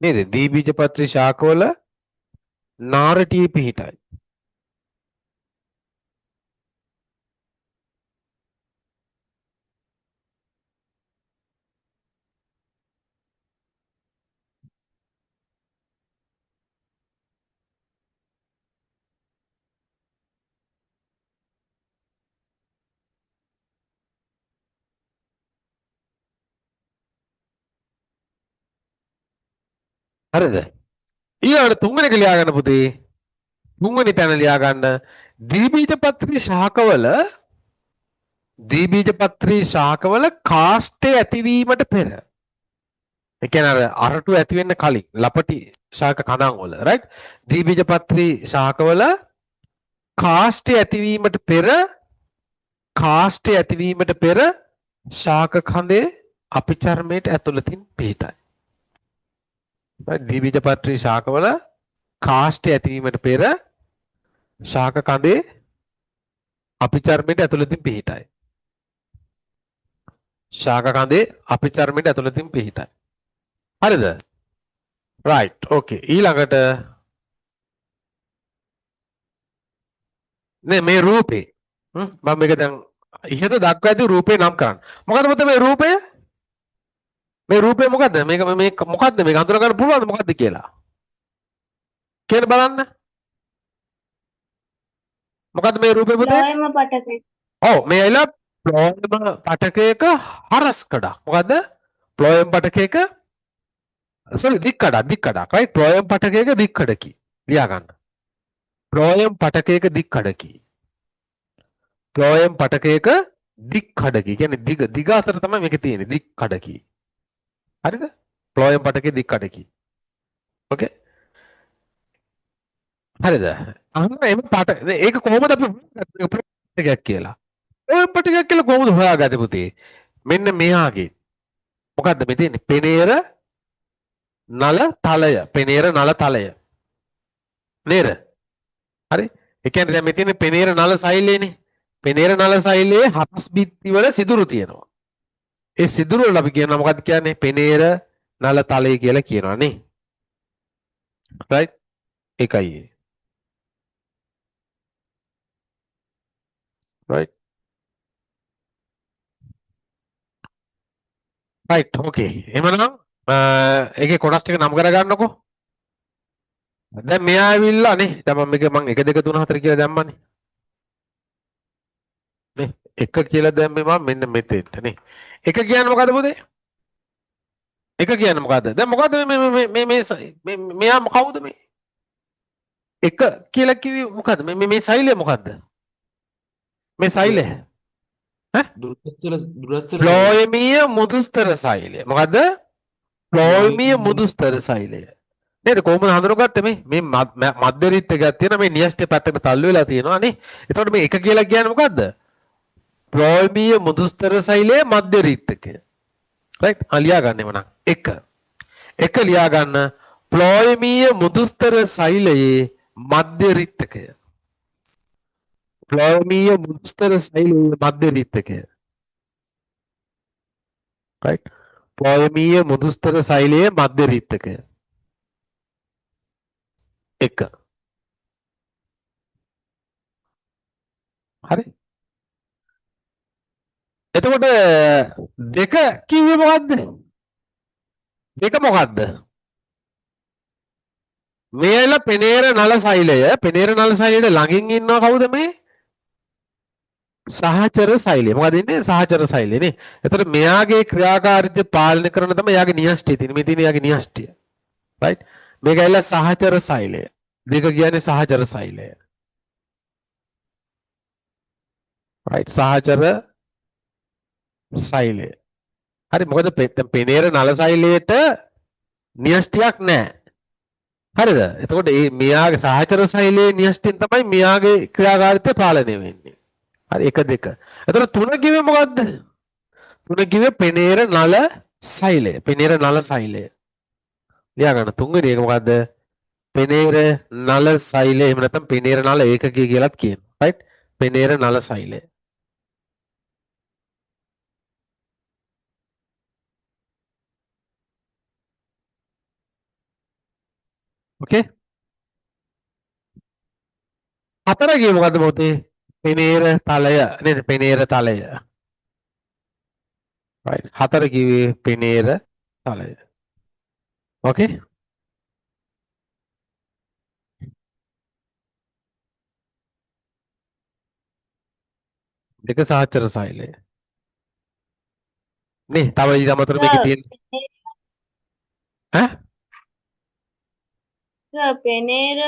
[SPEAKER 1] නේද? ද්විබීජපත්‍රී ශාකවල නාරටියේ පිහිටයි. හරිද? ඊළඟට තුන්වෙනි එක ලියා ගන්න පුතේ. තුන්වෙනි තැන ලියා ගන්න ද්විබීජපත්‍රී ශාකවල කාස්ටය ඇතිවීමට පෙර. ඒ කියන්නේ අරටු ඇති වෙන්න කලින් ලපටි ශාක කඳන් වල right? ද්විබීජපත්‍රී ශාකවල කාස්ටය ඇතිවීමට පෙර ශාක කඳේ අපිචර්මයට ඇතුළතින් පිහිටයි. ද්විබීජපත්‍රී ශාකවල කාෂ්ඨය ඇතිවීමට පෙර ශාක කඳේ අපිචර්මයට ඇතුළතින් පිහිටයි. ශාක කඳේ අපිචර්මයට ඇතුළතින් පිහිටයි. හරිද? right okay ඊළඟට මේ රූපේ මම මේක දැන් ඉහත දක්වා ඇති රූපේ නම් කරන්න. මොකද පුතේ මේ රූපය? මේ රූපය මොකද්ද? මේක මොකද්ද මේක අඳුර ගන්න පුළුවන්ද මොකද්ද කියලා? කියන බලන්න. මොකද්ද මේ රූපේ පුතේ?
[SPEAKER 2] ලෝයම පටකය.
[SPEAKER 1] ඔව් මේ ඇයිලා ප්ලෝයම් පටකයක හරස් කඩක්. මොකද්ද? ප්ලෝයම් පටකයක දික්කඩක් right? ප්ලෝයම් පටකයක දික්කඩකි. ලියා ගන්න. ප්ලෝයම් පටකයක දික්කඩකි. ප්ලෝයම් පටකයක දික්කඩකි. කියන්නේ දිග අතර තමයි මේක තියෙන්නේ දික්කඩකි. හරිද? ප්ලෝයම් පටකේ දික්කඩකි. ඕකේ? හරිද? අහන්න එම ඒක කොහොමද අපි පටකයක් කියලා? ඔය පටකයක් කියලා කොහොමද හොයාගත්තේ පුතේ? මෙන්න මෙහාගේ. මොකද්ද මේ තියෙන්නේ? පෙනේර නල තලය. පෙනේර නල තලය. නේද? හරි? ඒ කියන්නේ දැන් මේ තියෙන්නේ පෙනේර නල සෛලයනේ. පෙනේර නල සෛලයේ හතස් බිත්ති වල සිදුරු තියෙනවා. ඒ සිදුරු වල අපි කියනවා මොකද්ද කියන්නේ? පෙනේර නල තලය කියලා කියනවා නේ. right? ඒකයි ඒ. right? right okay. එහෙමනම් ඒකේ කොටස් ටික නම් කරගන්නකෝ. දැන් මෙයා ඇවිල්ලා නේ. දැන් මම 1 2 3 4 කියලා දැම්මනේ. නේ 1 කියලා දැම්මේ මම මෙන්න මෙතෙන්ට නේ. 1 කියන්නේ මොකද්ද පුතේ? 1 කියන්නේ මොකද්ද? දැන් මොකද්ද මෙයා කවුද මේ? 1 කියලා කිව්වේ මොකද්ද? මේ සෛලය මොකද්ද? මේ සෛලය
[SPEAKER 3] දුරස්තර
[SPEAKER 1] ප්ලෝයමීය මුදුස්තර සෛලය. මොකද්ද? ප්ලෝයමීය මුදුස්තර සෛලය. නේද? කොහොමද හඳුනගත්තේ මේ මධ්‍ය රිත් එකක් තියෙනවා මේ නියස්ටේ පැත්තකට තල්ලු වෙලා තියෙනවා නේ. එතකොට මේ 1 කියලා කියන්නේ මොකද්ද? ප්ලෝයමීය මුදුස්තර සෛලයේ මධ්‍ය රිත් එක. right? ලියා ගන්න එවනම් 1. 1 ලියා ගන්න ප්ලෝයමීය මුදුස්තර සෛලයේ මධ්‍ය රිත් එකය. ප්ලෝයමීය මුදුස්තර සෛලයේ මධ්‍ය රිත් එකය. right? ප්ලෝයමීය මුදුස්තර සෛලයේ මධ්‍ය රිත් එකය. 1. හරි? එතකොට 2 කිව්වේ මොකද්ද? 2 මොකද්ද? මේල පෙනේර නල සෛලය ළඟින් ඉන්නවා කවුද මේ? සහචර සෛලය. මොකද ඉන්නේ? සහචර සෛලය නේ. එතකොට මෙයාගේ ක්‍රියාකාරීත්වය පාලනය කරන තමයි යාගේ න්‍යෂ්ටිය තියෙන්නේ. මේ තියෙන යාගේ න්‍යෂ්ටිය. right? මේක ඇවිල්ලා සහචර සෛලය. 2 කියන්නේ සහචර සෛලය. right සහචර සෛලය හරි මොකද පෙනේර නල සෛලයට න්‍යෂ්ටියක් නැහැ හරිද එතකොට මේ මෙයාගේ සහචර සෛලයේ න්‍යෂ්ටියෙන් තමයි මෙයාගේ ක්‍රියාකාරීත්වය පාලනය වෙන්නේ හරි 1 2 එතකොට 3 කිව්වේ මොකද්ද 3 කිව්වේ පෙනේර නල සෛලය පෙනේර නල සෛලය ලියා ගන්න තුන්වෙනි එක මොකද්ද පෙනේර නල සෛලය එහෙම නැත්නම් පෙනේර නල ඒකකය කියලාත් කියනවා right පෙනේර නල සෛලය okay හතර කිව්වේ මොකද්ද මොතේ පෙනේර තලය නේද පෙනේර තලය right හතර කිව්වේ පෙනේර තලය okay දෙක සහචර සෛලය නේ තව ඊට අමතරව මේකේ තියෙන ඈ
[SPEAKER 5] පෙනේර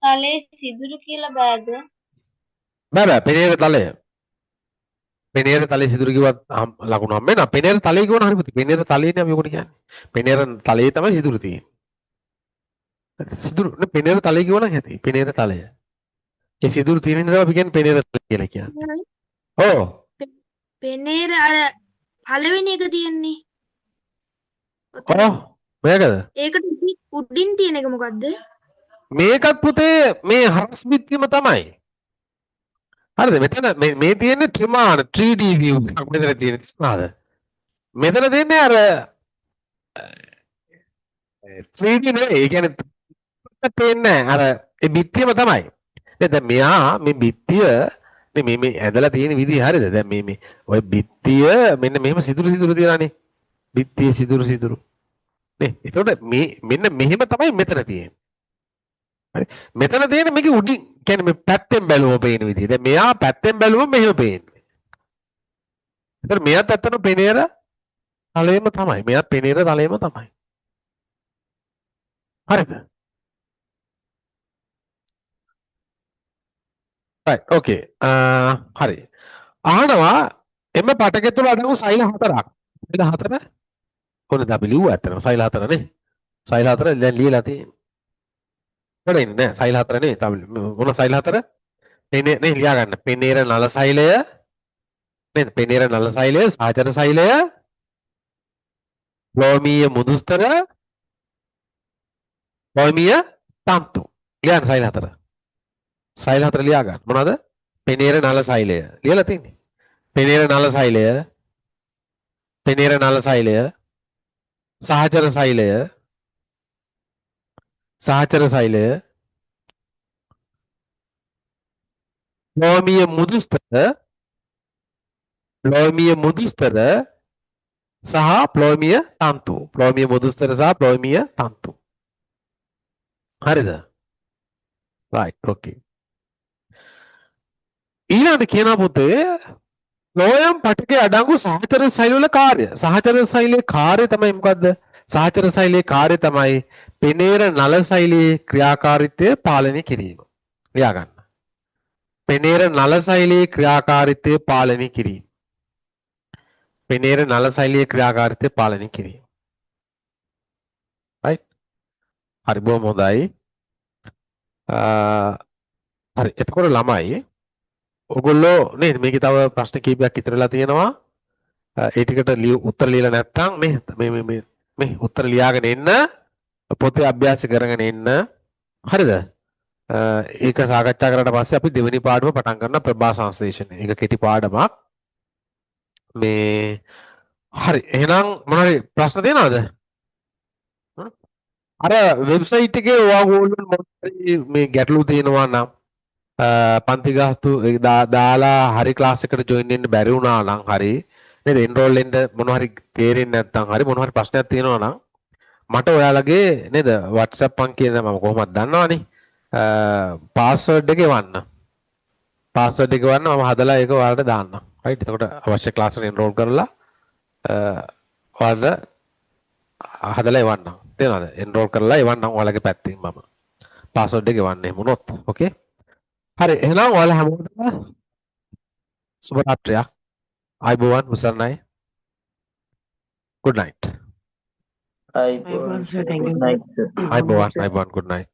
[SPEAKER 5] තලේ සිදුරු කියලා බෑද?
[SPEAKER 1] බෑ පෙනේර තලය පෙනේර තලයේ සිදුරු කිව්වත් ලකුණු හම්බ වෙනවා පෙනේර තලය කියවන හරි පුතේ පෙනේර තලයනේ අපි උකට කියන්නේ පෙනේර තලයේ තමයි සිදුරු තියෙන්නේ සිදුරු නේ පෙනේර තලය කියවන හැටි පෙනේර තලය ඒ සිදුරු තියෙන නිසා අපි කියන්නේ පෙනේර තලය කියලා කියන්නේ ඔව්
[SPEAKER 4] පෙනේර අර පළවෙනි එක තියෙන්නේ.
[SPEAKER 1] ඔව් මේකද
[SPEAKER 4] ඒකට උඩින් තියෙන එක මොකද්ද?
[SPEAKER 1] මේකත් පුතේ මේ හරස් බිත්තියම තමයි හරිද මෙතන මේ තියෙන්නේ ත්‍රිමාන 3D view එකක් මෙතන තියෙන තිස්නාද මෙතන තියෙන්නේ අර 3D නෙවෙයි ඒ කියන්නේ පේන්නේ අර ඒ බිත්තියම තමයි නේද දැන් මෙයා මේ බිත්තිය මේ ඇදලා තියෙන විදිහ හරිද දැන් මේ ඔය බිත්තිය මෙන්න මෙහෙම සිදුරු තියලානේ බිත්තිය සිදුරු නේ එතකොට මේ මෙන්න මෙහෙම තමයි මෙතන තියෙන්නේ හරි මෙතන තියෙන මේක උඩින් කියන්නේ මේ පැත්තෙන් බැලුවම පේන විදිහ. දැන් මෙයා පැත්තෙන් බැලුවම මෙහෙම පේන්නේ. ඒතර මෙයාත් ඇත්තටම පෙනේර තලයේම තමයි. මෙයාත් පෙනේර තලයේම තමයි. හරිද? right okay. හරි. අහනවා එම පටකය තුළ අඩංගු සෛල හතරක්. සෛල හතර කොහොමද අපි ලිව්වා ඇත්තටම සෛල හතර නේ. සෛල හතර දැන් ලියලා තියෙන්නේ. කොහෙන්ද නෑ සෛල හතර නේ තව මොන සෛල හතර නේ ලියා ගන්න පෙනේර නල සෛලය නේද පෙනේර නල සෛලය සහචර සෛලය ලෝමීය මුදුස්තර ලෝමීය තන්තු ලියන්න සෛල හතර ලියා ගන්න මොනවද පෙනේර නල සෛලය ලියලා තියෙන්නේ පෙනේර නල සෛලය සහචර සෛලය ලෝමීය මුදුස්තර සහ ප්ලෝමීය තන්තු හරිද right okay ඊළඟට කියන පුතේ ලෝයම් පටකයේ අඩංගු සහචර සෛල වල කාර්ය සහචර සෛලයේ කාර්ය තමයි මොකද්ද සහචර සෛලයේ කාර්ය තමයි පෙනේර නල සෛලයේ ක්‍රියාකාරීත්වය පාලනය කිරීම. ලියා ගන්න. පෙනේර නල සෛලයේ ක්‍රියාකාරීත්වය පාලනය කිරීම. පෙනේර නල සෛලයේ ක්‍රියාකාරීත්වය පාලනය කිරීම. right? හරි බොහොම හොඳයි. හරි එතකොට ළමයි ඔයගොල්ලෝ නේද මේකේ තව ප්‍රශ්න කීපයක් ඉතුරුලා තියෙනවා. ඒ ටිකට උත්තර ලියලා නැත්නම් මේ උත්තර ලියාගෙන එන්න පොතේ අභ්‍යාස කරගෙන එන්න හරිද ඒක සාකච්ඡා කරලා පස්සේ අපි දෙවෙනි පාඩම පටන් ගන්න ප්‍රභා සංශ්ලේෂණය ඒක කෙටි පාඩමක් මේ හරි එහෙනම් මොනවාරි ප්‍රශ්න තියෙනවද අර වෙබ්සයිට් එකේ ඔයාගොල්ලෝ මොකක්ද මේ ගැටලු තියෙනවා නම් පන්ති ගාස්තු දාලා හරි ක්ලාස් එකට ජොයින් වෙන්න බැරි වුණා නම් හරි නේද එන්රෝල් වෙන්න මොනවා හරි තේරෙන්නේ නැත්නම් හරි මොනවා හරි ප්‍රශ්නයක් තියෙනවා නම් මට ඔයාලගේ නේද WhatsApp අංකය මම කොහොමද දන්නවනේ පාස්වර්ඩ් එක එවන්න මම හදලා ඒක ඔයාලට දාන්නම් රයිට් එතකොට අවශ්‍ය ක්ලාස් එකට එන්රෝල් කරලා ඔයාලට හදලා එවන්නම් තේරෙනවද එන්රෝල් කරලා එවන්නම් ඔයාලගේ පැත්තෙන් මම පාස්වර්ඩ් එක එවන්න එහෙම වුණොත් ඕකේ හරි එහෙනම් ඔයාලා හැමෝටම සුබ රාත්‍රියක්. ආයුබෝවන් මුසල්නයි. Good night.
[SPEAKER 6] I
[SPEAKER 7] sir. Thank you, sir.
[SPEAKER 1] ආයුබෝවන් good night.